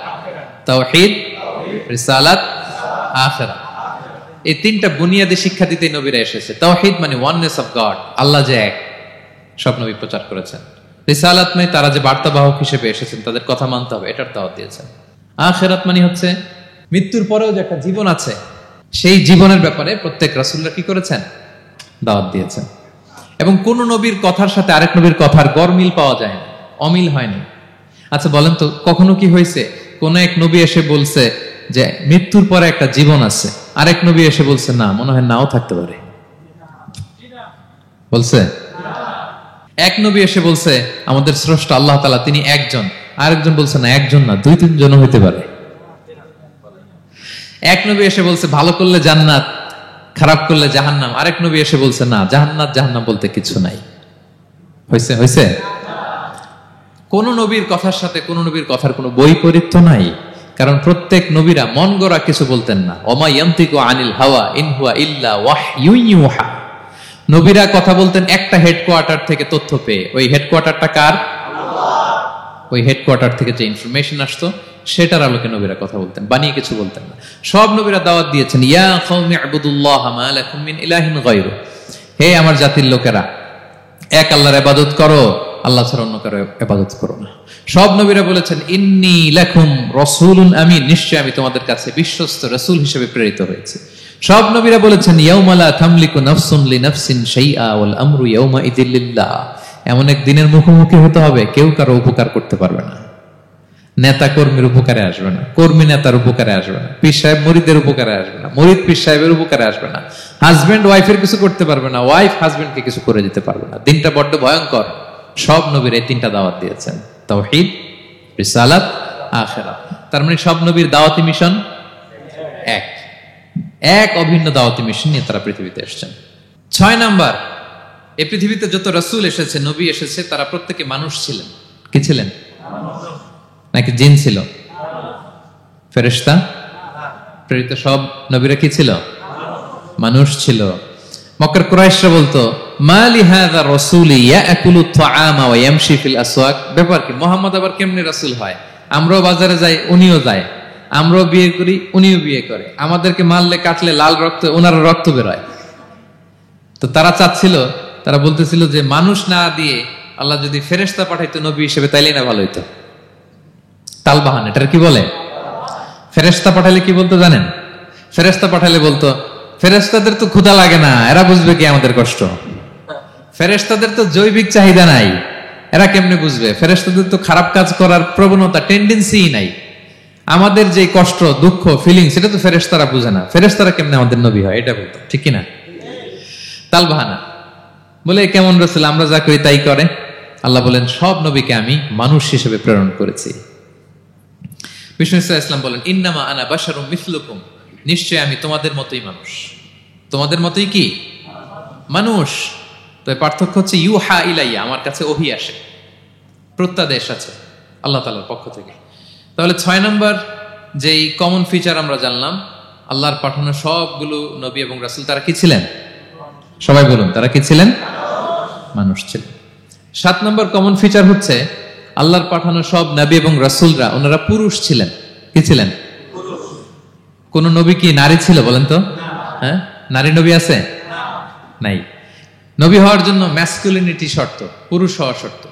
তাওহীদ, রিসালাত, আখিরাত। এই তিনটা বুনিয়াদী শিক্ষা দিতে নবীরা এসেছে। তাওহীদ মানে ওয়াননেস অফ গড, আল্লাহ যে এক, সব নবী প্রচার করেছেন। রিসালাত মানে তারা যে বার্তাবাহক হিসেবে এসেছেন, তাদের কথা মানতে হবে, এটার দাওয়াত দিয়েছেন। আখিরাত মানে হচ্ছে মৃত্যুর পরেও যে একটা জীবন আছে, সেই জীবনের ব্যাপারে প্রত্যেক রাসূলরা কি করেছেন? দাওয়াত দিয়েছেন। এবং কোন নবীর কথার সাথে আরেক নবীর কথার গরমিল পাওয়া যায় না, অমিল হয়নি। আচ্ছা বলেন তো, কখনো কি হয়েছে কোন এক নবী এসে বলছে যে মৃত্যুর পরে একটা জীবন আছে, আরেক নবী এসে বলছে না, মনে হয় নাও থাকতে পারে? বলছে? এক নবী এসে বলছে আমাদের স্রষ্টা আল্লাহ তাআলা তিনি একজন, আরেকজন বলছে না একজন না, 2-3 জন হইতে পারে। এক নবী এসে বলছে ভালো করলে জান্নাত, খারাপ করলে জাহান্নাম, আরেক নবী এসে বলছে না, জান্নাত জাহান্নাম বলতে কিছু নাই। হইছে? হইছে? কোন নবীর কথার সাথে কোন নবীর কথার কোনো বৈপরীত্য নাই, কারণ প্রত্যেক নবীরা মন গড়া কিছু বলতেন না। ওমা ইয়ান্তিকু আনিল হাওয়া ইন হুয়া ইল্লা ওয়াহয়ুন ইউহা। নবীরা কথা বলতেন একটা হেডকোয়ার্টার থেকে তথ্য পেয়ে। ওই হেডকোয়ার্টারটা কার? আল্লাহ। ওই হেডকোয়ার্টার থেকে যে ইনফরমেশন আসতো সেটার আলোকে নবীরা কথা বলতেন, বানিয়ে কিছু বলতেন না। সব নবীরা দাওয়াত দিয়েছেন, ইয়া কওমি ইবুদুল্লাহ মা লাকুম মিন ইলাহিন গায়রু। হে আমার জাতির লোকেরা, এক আল্লাহর ইবাদত করো, আল্লাহ ছাড়া অন্য কারো ইবাদত করো না। সব নবীরা বলেছেন ইন্নী লাকুম রাসূলুন আমিন, নিশ্চয় আমি তোমাদের কাছে বিশ্বস্ত রাসূল হিসেবে প্রেরিত হয়েছি। সব নবীরা বলেছেন ইয়াউমা লা তামলিকু নাফসুন লিনাফসিন শাইআ ওয়াল আমরু ইয়াউমা ইযিল লিল্লাহ। এমন এক দিনের মুখোমুখি হতে হবে কেউ কারো উপকার করতে পারবে না। নেতা কর্মীর উপকারে আসবে না, কর্মী নেতার উপকারে আসবে না, পীর সাহেব মুরিদের উপকারে আসবে না, মুরিদ পীর সাহেবের উপকারে আসবে না, হাজবেন্ড ওয়াইফের কিছু করতে পারবে না, ওয়াইফ হাজবেন্ডকে কিছু করে দিতে পারবে না। দিনটা বড্ড ভয়ঙ্কর। সব নবীর এই তিনটা দাওয়াত দিয়েছেন, তাওহীদ, রিসালাত, আখিরাত। তার মানে সব নবীর দাওয়াতি মিশন এক, এক অভিন্ন দাওয়াতি মিশন নিয়ে তারা পৃথিবীতে এসেছেন। 6 নাম্বার, এই পৃথিবীতে যত রাসূল এসেছে, নবী এসেছে, তারা প্রত্যেকে মানুষ ছিলেন। কি ছিলেন? নাকি জিন ছিল? ফেরেশতা? প্রেরিত সব নবীরা কি ছিল? মানুষ ছিল। মক্কার কুরাইশরা বলতো মালি হাযা রাসূলি ইয়াকুলু আত-তাআমা ওয়া ইয়ামশি ফিল আসওয়াক। ব্যাপার কি, মুহাম্মদ আবার কেমনে রাসূল হয়? আমরাও বাজারে যাই, উনিও যায়, আমরাও বিয়ে করি, উনিও বিয়ে করে, আমাদেরকে মারলে কাটলে লাল রক্ত, ওনার রক্ত বের হয়। তো তারা চাচ্ছিল, তারা বলতেছিল যে মানুষ না দিয়ে আল্লাহ যদি ফেরেশতা পাঠাইতো নবী হিসেবে, তাইলেই না ভালো হইতো। তালবাহান, এটার কি বলে? ফেরেশতা পাঠালে কি বলতো জানেন? ফেরেশতা পাঠালে বলতো ফেরেশতাদের তো ক্ষুধা লাগে না, এরা বুঝবে কি আমাদের কষ্ট? ফেরেশতাদের তো জৈবিক চাহিদা নাই, এরা কেমনে বুঝবে? ফেরেশতাদের তো খারাপ কাজ করার প্রবণতা, টেন্ডেন্সি নাই। আমাদের যে কষ্ট, দুঃখ, ফিলিং, সেটা তো ফেরেশতারা বুঝে না। ফেরেশতারা কেমনে আমাদের নবী হয়? এটা বলতো, ঠিক কিনা? তালবাহানা বলে কেমন রাসূল, আমরা যা করি তাই করে। আল্লাহ বলেন সব নবীকে আমি মানুষ হিসেবে প্রেরণ করেছি। বিষ্ণু ইসলাম বলেন ইন্নামা আনা বাশারুম মিসলুকুম, নিশ্চয় আমি তোমাদের মতোই মানুষ। তোমাদের মতোই কি মানুষ। তো পার্থক্য হচ্ছে ইউহা ইলাইয়া, আমার কাছে ওহী আসে, প্রত্যাদেশ আছে আল্লাহ তাআলার পক্ষ থেকে। তাহলে 6 নম্বর যেই কমন ফিচার আমরা জানলাম, আল্লাহর পাঠানো সবগুলো নবী এবং রাসূল তারা কি ছিলেন? সবাই বলুন, তারা কি ছিলেন? মানুষ ছিলেন। 7 নম্বর কমন ফিচার হচ্ছে আল্লাহর পাঠানো সব নবী এবং রাসূলরা ওনারা পুরুষ ছিলেন। কি ছিলেন? কোন নবী কি নারী ছিল বলেন তো? হ্যাঁ, নারী নবী আছে? নাই। নবী হওয়ার জন্য ম্যাসকুলিনিটি শর্ত, পুরুষ হওয়া শর্ত।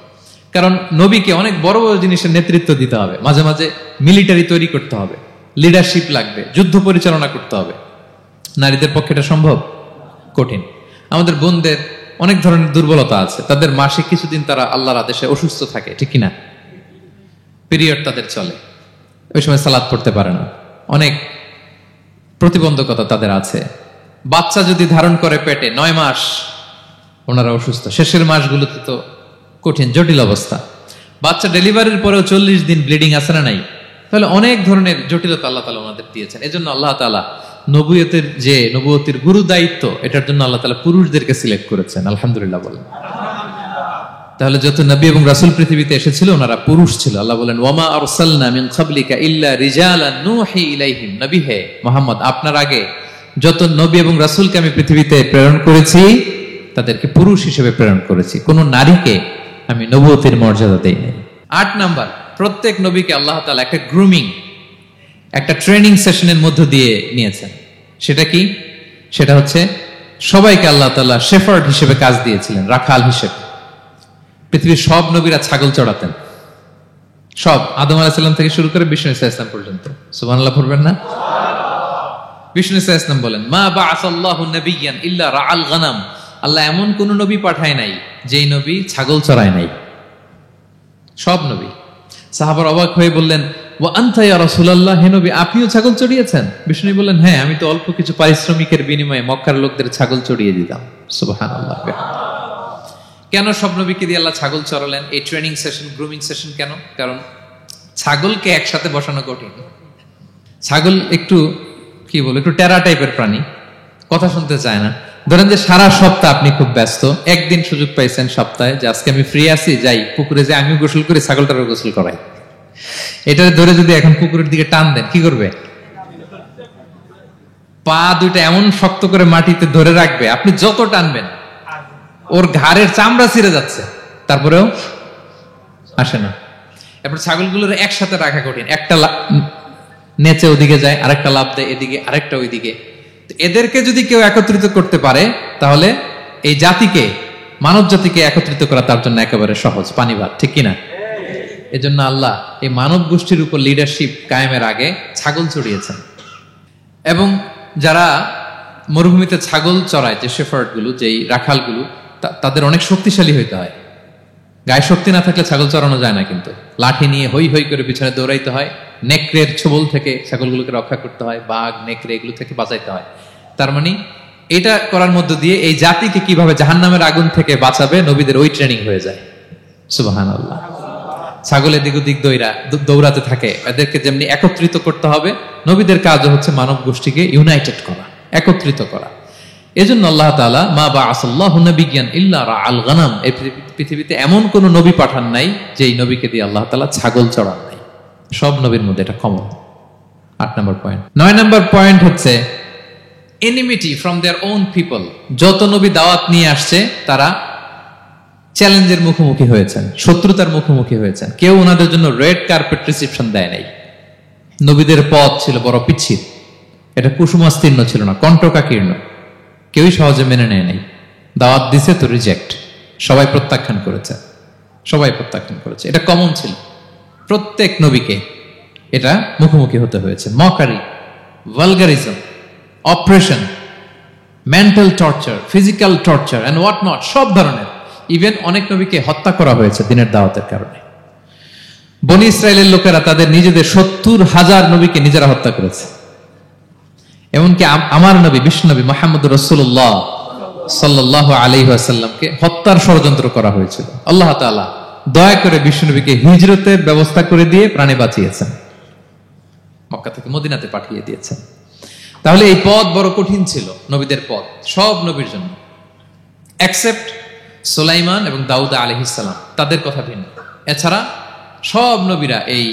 কারণ নবীকে অনেক বড় বড় জিনিসের নেতৃত্ব দিতে হবে, মাঝে মাঝে মিলিটারি তৈরি করতে হবে, লিডারশিপ লাগবে, যুদ্ধ পরিচালনা করতে হবে। নারীদের পক্ষে এটা সম্ভব? কঠিন। আমাদের বোনদের অনেক ধরনের দুর্বলতা আছে, তাদের মাসে কিছুদিন তারা আল্লাহর আদেশে অসুস্থ থাকে, ঠিক কিনা? পিরিয়ড তাদের চলে, ওই সময় সালাত পড়তে পারে না, অনেক প্রতিবন্ধকতা তাদের আছে। বাচ্চা যদি ধারণ করে পেটে 9 মাস, ওনারা অসুস্থ। শেষের মাসগুলোতে তো কঠিন, জটিল অবস্থা। বাচ্চা ডেলিভারির পরেও 40 দিন ব্লিডিং আছে না নাই? তাহলে অনেক ধরনের জটিলতা আল্লাহ তাআলা ওনাদের দিয়েছেন। এজন্য আল্লাহ তাআলা নবুয়তের গুরু দায়িত্ব, এটার জন্য আল্লাহ তাআলা পুরুষদেরকে সিলেক্ট করেছেন। আলহামদুলিল্লাহ বলেন। তাহলে যত নবী এবং রাসূল পৃথিবীতে এসেছিল ওনারা পুরুষ ছিল। আল্লাহ বলেন, ওয়ামা আরসালনা মিন ক্বাবলিকা ইল্লা রিজালান নূহি ইলাইহিম। নবী হে মুহাম্মদ, আপনার আগে যত নবী এবং রাসূলকে আমি পৃথিবীতে প্রেরণ করেছি তাদেরকে পুরুষ হিসেবে প্রেরণ করেছি, কোন নারীকে আমি নবুয়তের মর্যাদা দেই নাই। 8 নাম্বার, প্রত্যেক নবীকে আল্লাহ তাআলা একটা গ্রুমিং, একটা ট্রেনিং সেশনের মধ্য দিয়ে নিয়েছেন। সেটা কি? সেটা হচ্ছে সবাইকে আল্লাহ তাআলা শেফার্ড হিসেবে কাজ দিয়েছিলেন, রাখাল হিসেবে। পৃথিবীর সব নবীরা ছাগল চড়াতেন, সব, আদম আলাইহিস সালাম থেকে শুরু করে বিষ্ণু ইসা ইসলাম পর্যন্ত। সুবহানাল্লাহ পড়বেন না? বিষ্ণু ইসা ইসলাম বলেন, মা বাআসাল্লাহু নাবিয়্যান ইল্লা রাআল গানাম। আল্লাহ এমন কোন নবী পাঠায় নাই যেই নবী ছাগল চড়ায় নাই, সব নবী। সাহাবারা অবাক হয়ে বললেন, ওয়া আনতা ইয়া রাসূলুল্লাহ, হে নবী আপনিও ছাগল চড়িয়েছেন? বিষ্ণু বললেন, হ্যাঁ, আমি তো অল্প কিছু পারিশ্রমিকের বিনিময়ে মক্কার লোকদের ছাগল চড়িয়ে দিতাম। সুবহানাল্লাহ। কেন সব নবীকে দিয়ে আল্লাহ ছাগল চড়ালেন? এই ট্রেনিং সেশন, গ্রুমিং সেশন কেন? কারণ ছাগলকে একসাথে বসানো কঠিন। ছাগল একটু একটু টেরা টাইপের প্রাণী, কথা শুনতে চায় না। ধরেন যে সারা সপ্তাহ আপনি খুব ব্যস্ত, একদিন সুযোগ পাইছেন সপ্তাহে যে আজকে আমি ফ্রি আছি, যাই পুকুরে যাই, আমিও গোসল করি, ছাগলটারও গোসল করাই। এটা ধরে যদি এখন পুকুরের দিকে টান দেন, কি করবে? পা দুইটা এমন শক্ত করে মাটিতে ধরে রাখবে, আপনি যত টানবেন ওর ঘাড়ের চামড়া ছিঁড়ে যাচ্ছে, তারপরেও আসে না। এরপর ছাগলগুলোর একসাথে রাখা কঠিন, একটা নেচে ওদিকে যায়, আরেকটা লাফ দেয় এদিকে, আরেকটা ওইদিকে। এদেরকে যদি কেউ একত্রিত করতে পারে তাহলে এই জাতিকে, মানব জাতিকে একত্রিত করা তার জন্য একেবারে সহজ, পানি ভাত, ঠিক কিনা? এজন্য আল্লাহ এই মানব গোষ্ঠীর উপর লিডারশিপ কায়েমের আগে ছাগল চড়িয়েছেন। এবং যারা মরুভূমিতে ছাগল চড়ায়, যে শেফার্ড গুলো, যেই রাখালগুলো, তাদের অনেক শক্তিশালী হইতে হয়। গায়ে শক্তি না থাকলে ছাগল চড়ানো যায় না, কিন্তু লাঠি নিয়ে হই হই করে পিছনে দৌড়াইতে হয়, নেকড়ের ছোবল থেকে ছাগলগুলোকে রক্ষা করতে হয়, বাঘ নেকড়ে এগুলো থেকে বাঁচাইতে হয়। তার মানে এটা করার মধ্য দিয়ে এই জাতিকে কিভাবে জাহান্নামের আগুন থেকে বাঁচাবে নবীদের ওই ট্রেনিং হয়ে যায়। সুবহানাল্লাহ। ছাগল এদিক ওদিক দৌড়াতে থাকে, এদেরকে যেমনি একত্রিত করতে হবে, নবীদের কাজও হচ্ছে মানব গোষ্ঠীকে ইউনাইটেড করা, একত্রিত করা। এজন্য আল্লাহ তাআলা মা বাআসাল্লাহু নাবিয়্যান ইল্লা রাআল গানাম, এই পৃথিবীতে এমন কোন নবী পাঠান নাই যেই নবীকে দিয়ে আল্লাহ তাআলা ছাগল চড়ান নাই। সব নবীর মধ্যে এটা কমন। 8 নম্বর পয়েন্ট। 9 নম্বর পয়েন্ট হচ্ছে enmity from their own people. যত নবী দাওয়াত নিয়ে আসছে তারা চ্যালেঞ্জের মুখোমুখি হয়েছেন, শত্রুতার মুখোমুখি হয়েছেন। কেউ ওনাদের জন্য রেড কার্পেট রিসেপশন দেয় নাই। নবীদের পথ ছিল বড় পিচ্ছিল, এটা কুসুমাস্তীর্ণ ছিল না, কণ্টকাকীর্ণ। কেউই সহজে মেনে নেয় নাই। দাওয়াত দিছে তো রিজেক্ট, সবাই প্রত্যাখ্যান করেছে, সবাই প্রত্যাখ্যান করেছে। এটা কমন ছিল, প্রত্যেক নবীকে এটা মুখোমুখি হতে হয়েছে। Mockery, vulgarism, operation, mental torture, physical torture and what not, সব ধরনের। ইভেন অনেক নবীকে হত্যা করা হয়েছে দিনের দাওয়াতের কারণে। বনি ইসরায়েলের লোকেরা তাদের নিজেদের 70,000 নবীকে নিজেরা হত্যা করেছে। এমনকি আমার নবী বিশ্বনবী মুহাম্মদ রাসূলুল্লাহ সাল্লাল্লাহু আলাইহি ওয়াসাল্লামকে হত্যার ষড়যন্ত্র করা হয়েছিল। আল্লাহ তাআলা দয়া করে বিশ্বনবীকে হিজরতের ব্যবস্থা করে দিয়ে প্রাণে বাঁচিয়েছেন, মক্কা থেকে মদিনাতে পাঠিয়ে দিয়েছেন। তাহলে এই পথ বড় কঠিন ছিল, নবীদের পথ, সব নবীর জন্য, এক্সেপ্ট সুলাইমান এবং দাউদ আলাইহিস সালাম, তাদের কথা ভিন্ন। এছাড়া সব নবীরা এই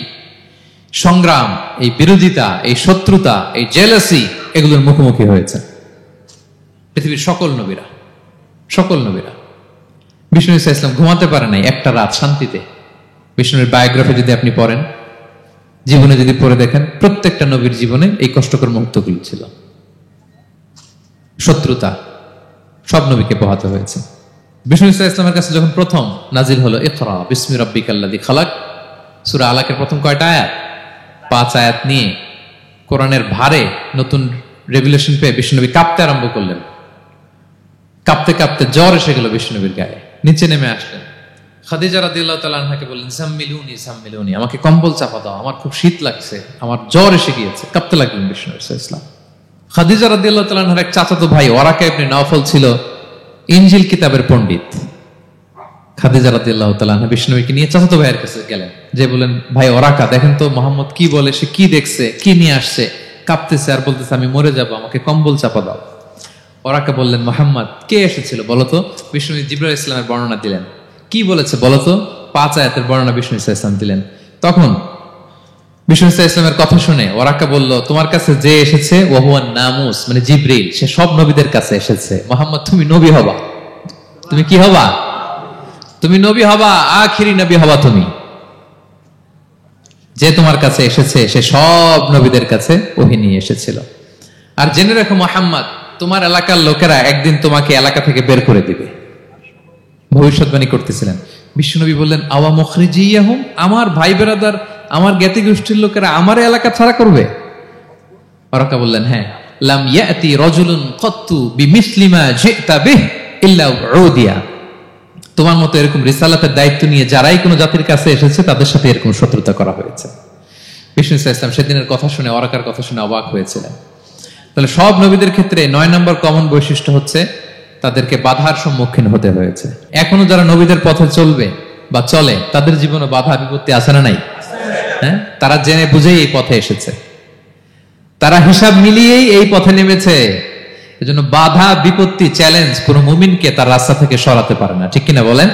সংগ্রাম, এই বিরোধিতা, এই শত্রুতা, এই জেলাসি, এগুলোর মুখোমুখি হয়েছে পৃথিবীর সকল নবীরা, সকল নবীরা। বিষ্ণু ইসা ইসলাম ঘুমাতে পারে নাই একটা রাত শান্তিতে। বিষ্ণুর বায়োগ্রাফি যদি আপনি পড়েন, জীবনে যদি পড়ে দেখেন, প্রত্যেকটা নবীর জীবনে এই কষ্টকর মুহূর্তগুলো ছিল। শত্রুতা সব নবীকে পোহাতে হয়েছে। বিষ্ণু ইসা ইসলামের কাছে যখন প্রথম নাজিল হলো ইকরা বিসমি রাব্বিকাল্লাযী খালাক, সূরা আলাকের প্রথম কয়টা আয়াত? 5 আয়াত নিয়ে কোরআনের ভারে নতুন রেভিলেশন পেয়ে বিষ্ণুনবী কাঁপতে আরম্ভ করলেন। কাঁপতে কাঁপতে জ্বর এসে গেল বিষ্ণুনবীর গায়ে, নিচে নেমে আসলেন। খাদিজা রাদিয়াল্লাহু তাআলা আনহাকে বললেন, জাম্মিলুনি জাম্মিলুনি, আমাকে কম্বল চাপা দাও, আমার খুব শীত লাগছে, আমার জ্বর এসে গিয়েছে। কাঁপতে লাগলেন বিষ্ণু ইসলাম। খাদিজা রাদিয়াল্লাহু তাআলা আনহার এক চাচাতো ভাই ওয়ারাকা ইবনে নাওফল ছিল ইনজিল কিতাবের পণ্ডিত। খাদিজা রাদিয়াল্লাহু তাআলা আনহা বিষ্ণুকে নিয়ে চাচাতো ভাইয়ের কাছে গেলেন, যে বলেন, ভাই ওরাকা দেখেন তো মোহাম্মদ কি বলে, সে কি দেখছে, কি নিয়ে আসছে, কাঁপতেছে আর বলতেছে আমি মরে যাব, আমাকে কম্বল চাপা দাও। ওরাকা বললেন, মোহাম্মদ কে এসেছিল বলতো? বিষ্ণু জিবরাইল ইসলামের বর্ণনা দিলেন। কি বলেছে বলতো? 5 আয়াতের বর্ণনা বিষ্ণু ইসলাম দিলেন। তখন বিষ্ণু ইসলামের কথা শুনে ওরাকা বলল, তোমার কাছে যে এসেছে ওহুয়ান নামুস, মানে জিবরিল, সে সব নবীদের কাছে এসেছে। মোহাম্মদ তুমি নবী হবা, তুমি কি হবা? তুমি নবী হবা, আখিরি নবী হবা তুমি। যে তোমার কাছে এসেছে সে সব নবীদের কাছে ওহী নিয়ে এসেছিল। আর জেনে রাখো মোহাম্মদ, তোমার এলাকার লোকেরা একদিন তোমাকে এলাকা থেকে বের করে দিবে। ভবিষ্যৎবাণী করতেছিলেন। বিশ্বনবী বললেন, আওয়া মুখরিজিয়াহুম, আমার ভাই বেরাদার, আমার জ্ঞাতি গোষ্ঠীর লোকেরা আমার এলাকা ছাড়া করবে? ওরাকা বললেন, হ্যাঁ। লাম ইয়াতি রাজুলুন কত্তু বিমিসলি মা জিতা বিহি ইল্লা উদিয়া, তোমার মতো এরকম রিসালাতের দায়িত্ব নিয়ে যারাই কোনো জাতির কাছে এসেছে তাদের সাথে এরকম শত্রুতা করা হয়েছে। বিষ্ণু ইসলাম সেদিনের কথা শুনে, ওরাকার কথা শুনে অবাক হয়েছিলেন। তাহলে সব নবীদের ক্ষেত্রে 9 নম্বর কমন বৈশিষ্ট্য হচ্ছে তাদেরকে বাধার সম্মুখীন হতে হয়েছে। এখনো যারা নবীদের পথে চলবে বা চলে, তাদের জীবনে বাধা বিপত্তি আছে না নাই? হ্যাঁ, তারা জেনে বুঝেই এই পথে এসেছে, তারা হিসাব মিলিয়েই এই পথে নেমেছে। এজন্য বাধা বিপত্তি চ্যালেঞ্জ কোন মুমিনকে তার রাস্তা থেকে সরাতে পারে না, ঠিক কিনা বলেন?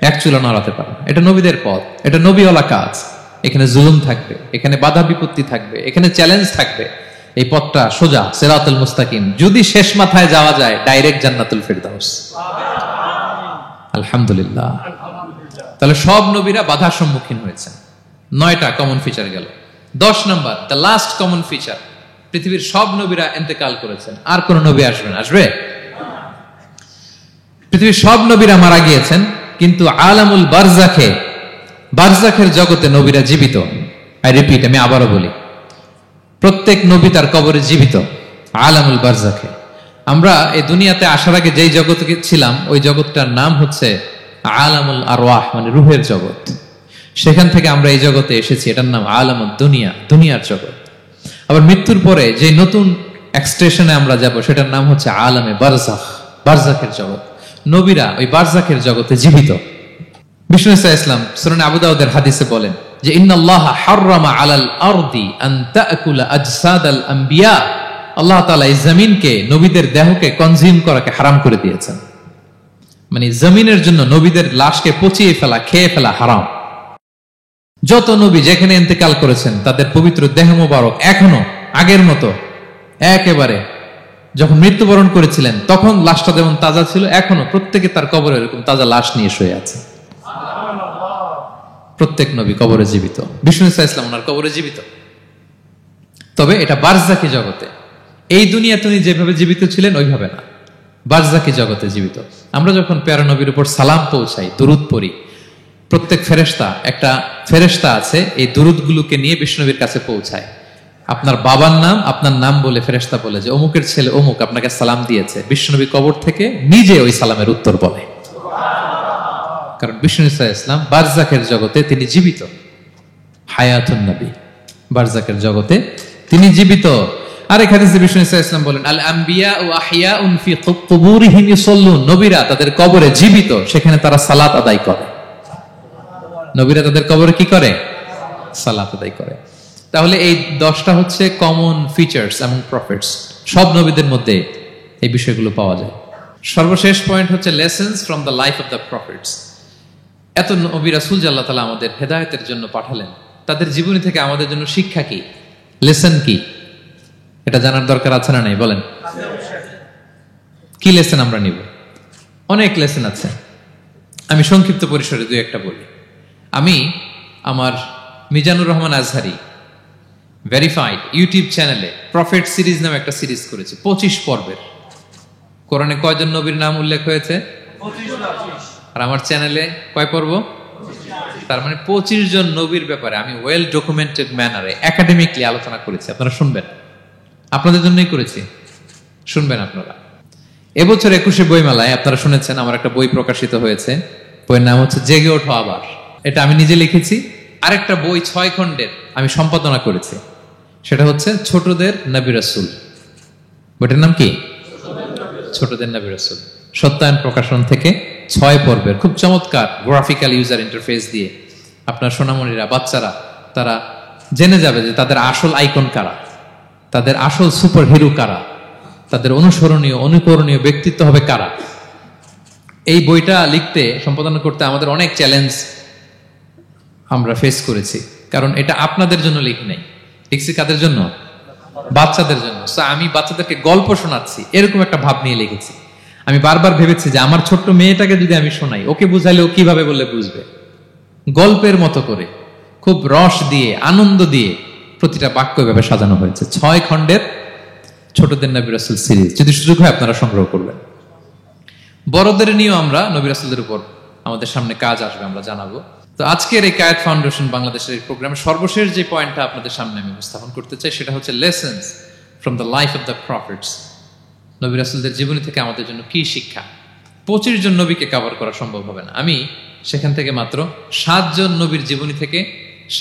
এক চুলো নড়াতে পারে না। এটা নবীদের পথ, এটা নবীওয়ালা কাজ। এখানে জুলুম থাকবে, এখানে বাধা বিপত্তি থাকবে, এখানে চ্যালেঞ্জ থাকবে। এই পথটা সোজা, সিরাতুল মুস্তাকিম। যদি শেষ মাথায় যাওয়া যায়, ডাইরেক্ট জান্নাতুল ফিরদাউস। আলহামদুলিল্লাহ। তাহলে সব নবীরা বাধার সম্মুখীন হয়েছে। 9টা কমন ফিচার গেল। 10 নম্বর, দ্য লাস্ট কমন ফিচার, পৃথিবীর সব নবীরা ইন্তেকাল করেছেন, আর কোন নবী আসবেন? আসবে? পৃথিবীর সব নবীরা মারা গিয়েছেন, কিন্তু আলামুল বারজাখে, বারজাখের জগতে নবীরা জীবিত। আই রিপিট, আমি আবারও বলি, প্রত্যেক নবী তার কবরে জীবিত। আলামুল বারজাখে। আমরা এই দুনিয়াতে আসার আগে যেই জগতে ছিলাম, ওই জগৎটার নাম হচ্ছে আলামুল আরওয়াহ, মানে রুহের জগৎ। সেখান থেকে আমরা এই জগতে এসেছি, এটার নাম আলামুদ দুনিয়া, দুনিয়ার জগৎ। আবার মৃত্যুর পরে যে নতুন এক্সটেশনে আমরা যাব, সেটার নাম হচ্ছে আলামে বারজাখ, বারজাখের জগৎ। নবীরা ওই বারজাখের জগতে জীবিত। বিষ্ণু ইসলাম সুনানে আবু দাউদের হাদিসে বলেন যে, ইন্নাল্লাহা হাররামা আলাল আরদি আন তাকুলা আজসাদাল আম্বিয়া, আল্লাহ তাআলা এই জমিনকে, নবীদের দেহকে কনজিউম করাকে হারাম করে দিয়েছেন। মানে জমিনের জন্য নবীদের লাশকে পচিয়ে ফেলা, খেয়ে ফেলা হারাম। যত নবী যেখানে ইন্তেকাল করেছেন, তাদের পবিত্র দেহ মোবারক এখনো আগের মতো একেবারে, যখন মৃত্যুবরণ করেছিলেন তখন লাশটা যেমন তাজা ছিল, এখনো প্রত্যেকে তার কবরে এরকম তাজা লাশ নিয়ে শুয়ে আছে। প্রত্যেক নবী কবরে জীবিত। বিষ্ণু ইসলাম ওনার কবরে জীবিত। তবে এটা বারজাকি জগতে। এই দুনিয়া তিনি যেভাবে জীবিত ছিলেন ওইভাবে না, বারজাকি জগতে জীবিত। আমরা যখন প্যারা নবীর উপর সালাম পৌঁছাই, দুরুদ পড়ি, প্রত্যেক ফেরেশতা, একটা ফেরেশতা আছে এই দুরুদগুলোকে নিয়ে বিষ্ণুনবীর কাছে পৌঁছায়। আপনার বাবার নাম, আপনার নাম বলে ফেরেশতা বলে যে অমুকের ছেলে অমুক আপনাকে সালাম দিয়েছে। বিষ্ণুনবী কবর থেকে নিজে ওই সালামের উত্তর বলে, কারণ বিষ্ণু ইসলাম বারজাকের জগতে তিনি জীবিত। হায়াতুন নবী, বারজাকের জগতে তিনি জীবিত। আরেক হাদিসে বিষ্ণু ইসলাম বলেন, আল আম্বিয়া ও আহিয়াউন ফি কুবুরিহিম ইউসাল্লুন, নবীরা তাদের কবরে জীবিত, সেখানে তারা সালাত আদায় করে। নবীরা তাদের কবরে কি করে? সালাত আদায় করে। তাহলে এই 10টা হচ্ছে কমন ফিচার্স এবং প্রফিটস। সব নবীদের মধ্যে এই বিষয়গুলো পাওয়া যায়। সর্বশেষ পয়েন্ট হচ্ছে lessons from the life of the profits. এত নবী রাসূল আল্লাহ তাআলা আমাদের হেদায়েতের জন্য পাঠালেন, তাদের জীবনী থেকে আমাদের জন্য শিক্ষা কি, লেসন কি, এটা জানার দরকার আছে না নাই? বলেন, কি লেসন আমরা নিব? অনেক লেসন আছে। আমি সংক্ষিপ্ত পরিসরে 2-1টা বলি। আমি আমার মিজানুর রহমান আজহারি ভেরিফাইড ইউটিউব চ্যানেলে প্রফেট সিরিজ নামে একটা সিরিজ করেছি, 25 পর্বের। কোরআনে কয়জন নবীর নাম উল্লেখ হয়েছে? 25। আর আমার চ্যানেলে কয় পর্ব? তার মানে 25 জন নবীর ব্যাপারে আমি ওয়েল ডকুমেন্টেড ম্যানারে একাডেমিকলি আলোচনা করেছি। আপনারা শুনবেন, আপনাদের জন্যই করেছি, শুনবেন আপনারা। এবছর 21শে বইমেলায় আপনারা শুনেছেন আমার একটা বই প্রকাশিত হয়েছে। বইয়ের নাম হচ্ছে জেগে ওঠো আবার। এটা আমি নিজে লিখেছি। আরেকটা বই 6 খণ্ডের আমি সম্পাদনা করেছি, সেটা হচ্ছে ছোটদের নবী রাসূল। বইটার নাম কি? ছোটদের নবী রাসূল। সত্যায়ন প্রকাশন থেকে 6 পর্বের খুব চমৎকার গ্রাফিক্যাল ইউজার ইন্টারফেস দিয়ে আপনার সোনামণিরা, বাচ্চারা তারা জেনে যাবে যে তাদের আসল আইকন কারা, তাদের আসল সুপার হিরো কারা, তাদের অনুসরণীয় অনুকরণীয় ব্যক্তিত্ব হবে কারা। এই বইটা লিখতে, সম্পাদনা করতে আমাদের অনেক চ্যালেঞ্জ আমরা ফেস করেছি, কারণ এটা আপনাদের জন্য লিখি নাই, লিখছি কাদের জন্য? বাচ্চাদের জন্য। আমি বাচ্চাদেরকে গল্প শোনাচ্ছি এরকম একটা ভাব নিয়ে লিখেছি। আমি বারবার ভেবেছি যে আমার ছোট্ট মেয়েটাকে যদি আমি শোনাই, ওকে বুঝাইলে ও কিভাবে বললে বুঝবে। গল্পের মতো করে খুব রস দিয়ে, আনন্দ দিয়ে প্রতিটা বাক্য এভাবে সাজানো হয়েছে। 6 খণ্ডের ছোটদের নবী রাসূল সিরিজ, যদি সুযোগ হয় আপনারা সংগ্রহ করবেন। বড়দের নিয়েও আমরা নবী রাসূলদের উপর আমাদের সামনে কাজ আসবে, আমরা জানাবো। তো আজকের এই কায়েত ফাউন্ডেশন বাংলাদেশের এই প্রোগ্রামের সর্বশেষ যে পয়েন্টটা আপনাদের সামনে আমি উপস্থাপন করতে চাই, সেটা হচ্ছে lessons from the life of the prophets. নবী রাসূলদের জীবনী থেকে আমাদের জন্য কি শিক্ষা। 25 জন নবীকে কভার করা সম্ভব হবে না। আমি সেখান থেকে মাত্র 7 জন নবীর জীবনী থেকে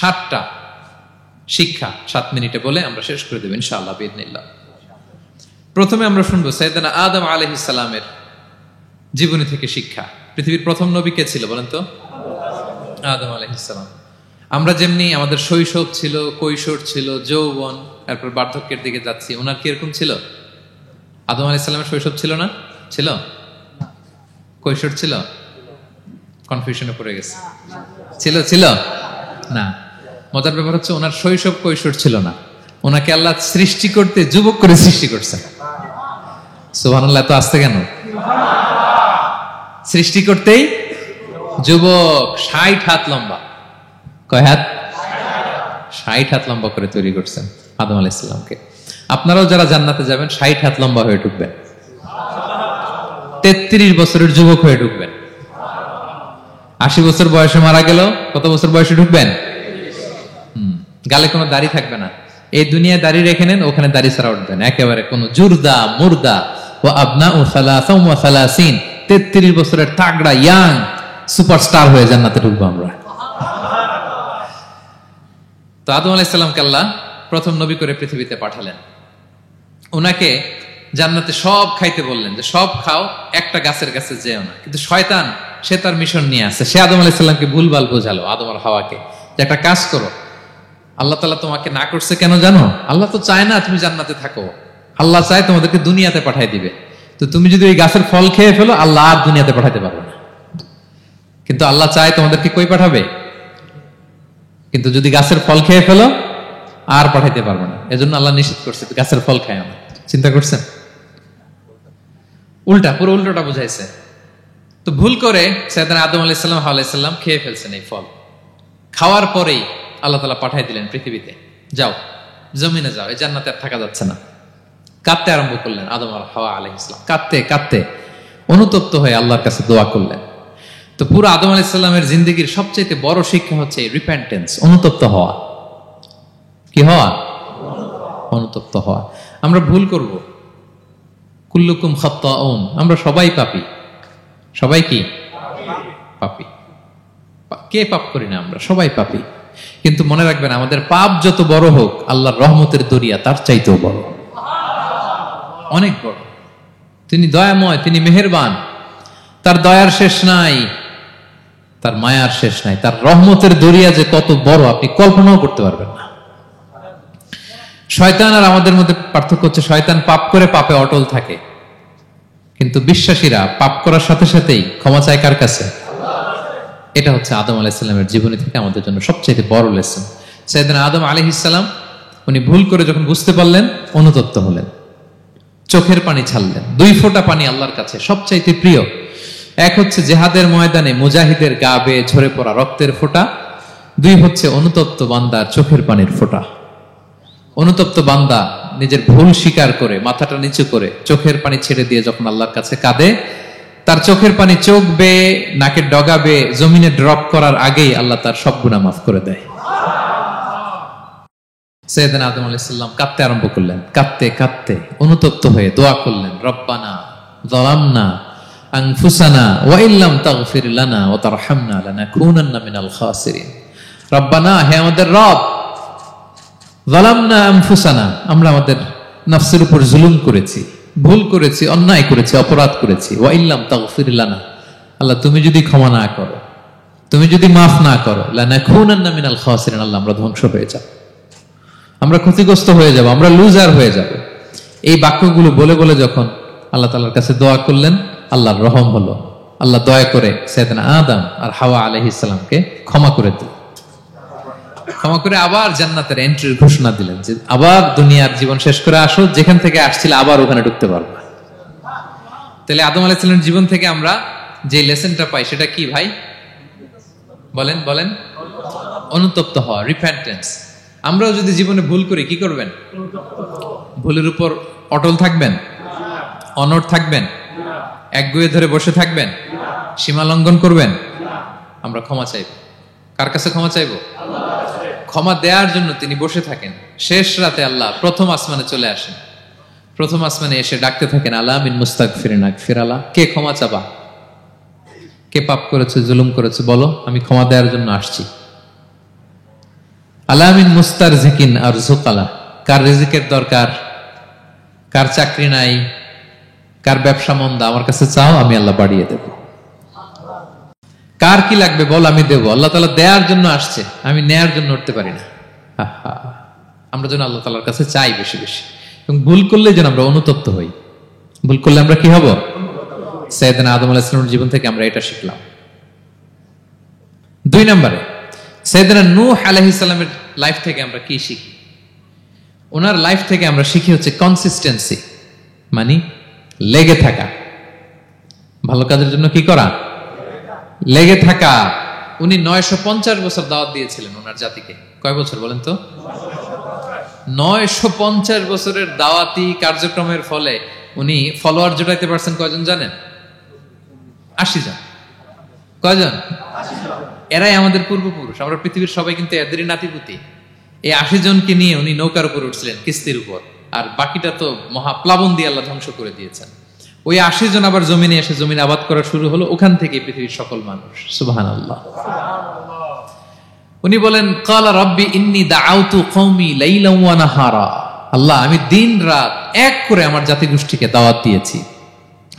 7টা শিক্ষা 7 মিনিটে বলে আমরা শেষ করে দেব ইনশাআল্লাহ বিইذنিল্লাহ। প্রথমে আমরা শুনবো সাইয়েদনা আদম আলাইহিস সালামের জীবনী থেকে শিক্ষা। পৃথিবীর প্রথম নবী কে ছিল বলেন তো? আদম আলাইহিস সালাম। আমরা যেমনি আমাদের শৈশব ছিল, কৈশোর ছিল, যৌবন, তারপর বার্ধক্যের দিকে যাচ্ছি, ওনার কি এরকম ছিল? আদম আলাইহিস সালামের শৈশব ছিল না? ছিল? কৈশোর ছিল? কনফিউশনে পড়ে গেছে। ছিল? ছিল না। মজার ব্যাপার হচ্ছে ওনার শৈশব কৈশোর ছিল না, ওনাকে আল্লাহ সৃষ্টি করতে যুবক করে সৃষ্টি করছেন। সুবহানাল্লাহ, এত আসতে কেন? সৃষ্টি করতেই যুবক, 60 হাত লম্বা। কয় হাত? 60 হাত লম্বা করে তৈরি করছেন আদম আলাইহিস সালামকে। আপনারাও যারা জান্নাতে যাবেন 60 হাত লম্বা হয়ে ঢুকবেন, 33 বছরের যুবক হয়ে ঢুকবেন। 80 বছর বয়সে মারা গেল, কত বছর বয়সে ঢুকবেন? গালে কোনো দাড়ি থাকবে না। এই দুনিয়ায় দাড়ি রেখে নেন, ওখানে দাড়ি ছাড়া উঠবেন একেবারে কোনো জুরদা মুর্দা। ও আবনা ও সালাসাম ওয়া সালাসিন, 33 বছরের তাগড়া ইয়াং সুপারস্টার হয়ে জান্নাতে ঢুকবো আমরা। তো আদম আলাইহিস সালামকে আল্লাহ প্রথম নবী করে পৃথিবীতে পাঠালেন। ওনাকে জান্নাতে সব খাইতে বললেন যে সব খাও, একটা গাছের কাছে যেও না। কিন্তু শয়তান সে তার মিশন নিয়ে আসে, সে আদম আলাইহিস সালামকে ভুলভাল বোঝালো, আদম আর হাওয়াকে, যে একটা কাজ করো, আল্লাহ তাআলা তোমাকে না করছে কেন জানো? আল্লাহ তো চায় না তুমি জান্নাতে থাকো, আল্লাহ চায় তোমাদেরকে দুনিয়াতে পাঠাই দিবে। তো তুমি যদি ওই গাছের ফল খেয়ে ফেলো, আল্লাহ আর দুনিয়াতে পাঠাতে পারবে না। কিন্তু আল্লাহ চায় তোমাদেরকে কই পাঠাবে? কিন্তু যদি গাছের ফল খেয়ে ফেলো আর পাঠাইতে পারবে না। এজন্য আল্লাহ নিষেধ করছে গাছের ফল খায় না। চিন্তা করছেন? উল্টা, পুরো উল্টোটা বুঝাইছে। তো ভুল করে সাইয়েদনা আদম আলাইহিস সালাম, হাওয়া আলাইহিস সালাম খেয়ে ফেলছেন এই ফল। খাওয়ার পরেই আল্লাহ তাআলা পাঠিয়ে দিলেন পৃথিবীতে, যাও জমিনে যাও, এই জান্নাতে আর থাকা যাচ্ছে না। কাঁদতে আরম্ভ করলেন আদম আর হাওয়া আলাইহিস সালাম, কাঁদতে কাঁদতে অনুতপ্ত হয়ে আল্লাহর কাছে দোয়া করলেন। তো পুরো আদম আলাইহিস সালামের জিন্দেগির সবচেয়ে বড় শিক্ষা হচ্ছে রিপেন্টেন্স, অনুতপ্ত হওয়া। কি হওয়া? অনুতপ্ত হওয়া। আমরা ভুল করব, কুল্লুকুম খাত্তাউন, আমরা সবাই পাপী। সবাই কি পাপী? কে পাপ করি না? আমরা সবাই পাপী। কিন্তু মনে রাখবেন, আমাদের পাপ যত বড় হোক, আল্লাহর রহমতের দরিয়া তার চাইতেও বড়, অনেক বড়। তিনি দয়াময়, তিনি মেহেরবান, তার দয়ার শেষ নাই, তার মায়ার শেষ নাই। তার রহমতের দরিয়া যে কত বড় আপনি কল্পনাও করতে পারবেন না। শয়তান আর আমাদের মধ্যে পার্থক্য হচ্ছে, শয়তান পাপ করে পাপে অটল থাকে, কিন্তু বিশ্বাসীরা পাপ করার সাথে সাথেই ক্ষমা চায় কার কাছে? এটা হচ্ছে আদম আলাইহিস সালামের জীবনী থেকে আমাদের জন্য সবচেয়ে বড় লেসন। সাইয়েদনা আদম আলাইহিস সালাম উনি ভুল করে যখন বুঝতে পারলেন, অনুতপ্ত হলেন, চোখের পানি ছাড়লেন। 2 ফোঁটা পানি আল্লাহর কাছে সবচাইতে প্রিয়। এক হচ্ছে জেহাদের ময়দানে মুজাহিদের গা বেয়ে ঝরে পড়া রক্তের ফোঁটা, 2 হচ্ছে অনুতপ্ত বান্দার চোখের পানির ফোঁটা। অনুতপ্ত বান্দা নিজের ভুল স্বীকার করে মাথাটা নিচু করে চোখের পানি ছেড়ে দিয়ে যখন আল্লাহর কাছে কাঁদে, তার চোখের পানি চোখ বেয়ে নাকের ডগা বেয়ে জমিনে ড্রপ করার আগেই আল্লাহ তার সব গুনাহ মাফ করে দেয়। সাইয়েদনা আদম আলাইহিস সালাম কাঁদতে আরম্ভ করলেন, কাঁদতে কাঁদতে অনুতপ্ত হয়ে দোয়া করলেন, রব্বানা যালামনা আনফুসানা ওয়া ইল্লাম তাগফির লানা ওয়া তারহামনা লানাকুনান্না মিনাল খাসিরিন। রব্বানা, হে আমাদের রব, যালামনা আনফুসানা, আমরা আমাদের নফসের উপর জুলুম করেছি, ভুল করেছি, অন্যায় করেছি, অপরাধ করেছি। ওয়া ইল্লাম তাগফির লানা, আল্লাহ তুমি যদি ক্ষমা না করো, তুমি যদি মাফ না করো, লানাকুনান্না মিনাল খাসিরিন, আল্লাহ আমরা ধ্বংস হয়ে যাব, আমরা ক্ষতিগ্রস্ত হয়ে যাব, আমরা লুজার হয়ে যাব। এই বাক্যগুলো বলে বলে যখন আল্লাহ তাআলার কাছে দোয়া করলেন, আল্লাহর রহম হলো। আল্লাহ দয়া করে সাইয়েদনা আদম আর হাওয়া আলাইহিস সালামকে ক্ষমা করে দিলেন। ক্ষমা করে আবার জান্নাতের এন্ট্রির ঘোষণা দিলেন যে আবার দুনিয়ার জীবন শেষ করে আসো, যেখান থেকে আসছিলে আবার ওখানে ঢুকতে পারবে। তাহলে আদম আলাইহিস সালামের জীবন থেকে আমরা যে লেসনটা পাই সেটা কি ভাই? বলেন বলেন। অনুতপ্ত হওয়া, রিপেন্টেন্স। আমরাও যদি জীবনে ভুল করি কি করবেন? ভুলের উপর অটল থাকবেন? অনড় থাকবেন? একগুঁয়ে ধরে বসে থাকবেন? সীমা লঙ্ঘন করবেন? আমরা ক্ষমা চাইব। কার কাছে ক্ষমা চাইব? ক্ষমা দেওয়ার জন্য তিনি বসে থাকেন। শেষ রাতে আল্লাহ প্রথম আসমানে চলে আসেন। প্রথম আসমানে এসে ডাকতে থাকেন, আলা মিন মুস্তাগফিরিন আগফির আলা, কে ক্ষমা চাবা? কে পাপ করেছে, জুলুম করেছে, বলো, আমি ক্ষমা দেওয়ার জন্য আসছি। আলা মিন মুস্তারজিকিন আরযুক আলা, কার রিজিকের দরকার, কার চাকরি নাই, কার ব্যবসা মন্দা, আমার কাছে চাও, আমি আল্লাহ বাড়িয়ে দেব। কার কি লাগবে বল, আমি দেব। আল্লাহ তাআলা দেওয়ার জন্য আসছে, আমি নেয়ার জন্য উঠতে পারি না। আমরা যেন আল্লাহ তাআলার কাছে চাই বেশি বেশি, এবং ভুল করলে যেন আমরা অনুতপ্ত হই। ভুল করলে আমরা কি হব? সাইয়েদনা আদম আলাইহিস সালামের জীবন থেকে আমরা এটা শিখলাম। 2 নম্বরে সাইয়েদনা নূহ আলাইহিস সালামের লাইফ থেকে আমরা কি শিখি? ওনার লাইফ থেকে আমরা শিখি হচ্ছে কনসিস্টেন্সি, মানে লেগে থাকা। ভালো কাজের জন্য কি করা? লেগে থাকা। উনি 950 বছর দাওয়াত দিয়েছিলেন ওনার জাতিকে। কয় বছর বলেন তো? 950 বছরের দাওয়াতি কার্যক্রমের ফলে উনি ফলোয়ার জোটাইতে পারছেন কয়জন জানেন? 80 জন। কয়জন? এরাই আমাদের পূর্বপুরুষ। আমরা পৃথিবীর সবাই কিন্তু এদেরই নাতিপুতি। এই 80 জনকে নিয়ে উনি নৌকার উপর উঠছিলেন, কিস্তির উপর, আর বাকিটা তো মহাপ্লাবন দিয়ে আল্লাহ ধ্বংস করে দিয়েছেন। ওই 80 জন আবার জমিনে এসে জমিন আবাদ করা শুরু হলো, ওখান থেকে পৃথিবীর সকল মানুষ। সুবহানাল্লাহ। উনি বলেন, ক্বালা রাব্বি ইন্নী দাআউতু কওমি লাইলান ওয়া নাহারা, আল্লাহ আমি দিন রাত এক করে আমার জাতি গোষ্ঠীকে দাওয়াত দিয়েছি।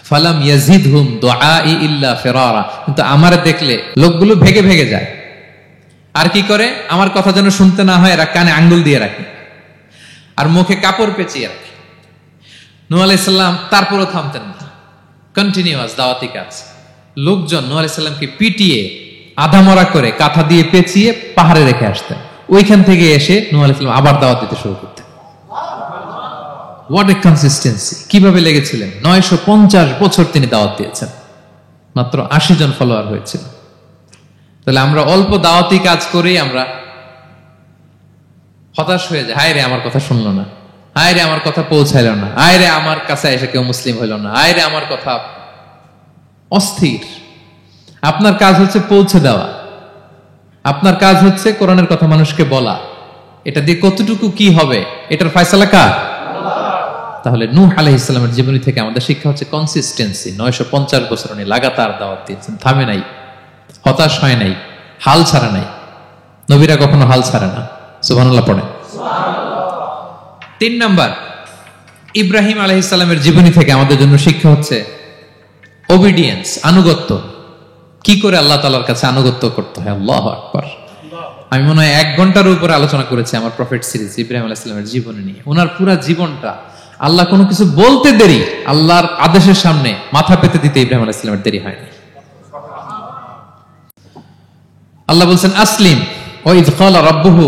ফালাম ইয়াজিদহুম দুআই ইল্লা ফিরারা, কিন্তু আমারে দেখলে লোকগুলো ভেগে ভেগে যায়। আর কি করে? আমার কথা যেন শুনতে না হয়, এরা কানে আঙ্গুল দিয়ে রাখে আর মুখে কাপড় পেঁচিয়ে রাখে। নূহ আলাইহিস সালাম তারপরও থামতেন না, কন্টিনিউয়াস দাওয়াতি কাজ। লোকজন নূহ আলাইহিস সালামকে পিটিয়ে আধামরা করে কাঁথা দিয়ে পেঁচিয়ে পাহাড়ে রেখে আসতেন। ওইখান থেকে এসে নূহ আলাইহিস সালাম আবার দাওয়াত দিতে শুরু করতেন। What a consistency! কিভাবে লেগেছিলেন! 950 বছর তিনি দাওয়াত দিয়েছেন, মাত্র 80 জন ফলোয়ার হয়েছিল। তাহলে আমরা অল্প দাওয়াতি কাজ করেই আমরা হতাশ হয়ে যাই। হায় রে, আমার কথা শুনলো না, হায় রে আমার কথা পৌঁছাইল না, হায় রে আমার কাছে এসে কেউ মুসলিম হইল না, হায় রে আমার কথা। অস্থির। আপনার কাজ হচ্ছে পৌঁছে দেওয়া, আপনার কাজ হচ্ছে কোরআনের কথা মানুষকে বলা। এটা দিয়ে কতটুকু কি হবে এটার ফয়সালা কার? তাহলে নূহ আলাইহিস সালামের জীবনী থেকে আমাদের শিক্ষা হচ্ছে কনসিস্টেন্সি। 950 বছর উনি লাগাতার দাওয়াত দিয়েছেন, থামে নাই, হতাশ হয় নাই, হাল ছাড়া নাই। নবীরা কখনো হাল ছাড়ে না। সুবহানাল্লাহ পড়ে। 3 নাম্বার, ইব্রাহিম আলাইহিস সালামের জীবনী থেকে আমাদের জন্য শিক্ষা হচ্ছে ওবিডিয়েন্স, আনুগত্য। কি করে আল্লাহ তাআলার কাছে আনুগত্য করতে হয়। আল্লাহু আকবার। আমি মনে হয় 1 ঘন্টার উপরে আলোচনা করেছি আমার প্রফেট সিরিজ ইব্রাহিম আলাইহিস সালামের জীবনী নিয়ে। ওনার পুরো জীবনটা, আল্লাহ কোনো কিছু বলতে দেরি, আল্লাহর আদেশের সামনে মাথা পেতে দিতে ইব্রাহিম আলাইহিস সালামের দেরি হয়নি। আল্লাহ বলছেন আসলিম, ওয়া ইয ক্বালা রাব্বুহু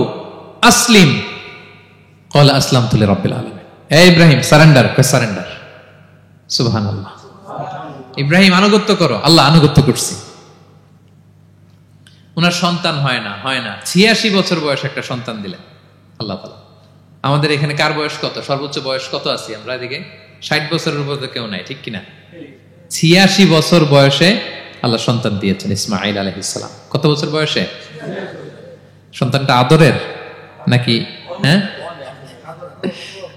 আসলিম ক্বালা আসলামতু লিরাব্বিল আলামিন। হে ইব্রাহিম সারেন্ডার, সারেন্ডার। সুবহানাল্লাহ। ইব্রাহিম আনুগত্য করো, আল্লাহ আনুগত্য করছি। ওনার সন্তান হয় না 86 বছর বয়সে একটা সন্তান দিলেন আল্লাহ তাআলা। আমাদের এখানে কার বয়স কত? সর্বোচ্চ বয়স কত আছি আমরা? এদিকে 60 বছরের উপর তো কেউ নাই, ঠিক কিনা? 86 বছর বয়সে আল্লাহ সন্তান দিয়েছেন, ইসমাঈল আলাইহিস সালাম। কত বছর বয়সে? সন্তানটা আদরের নাকি?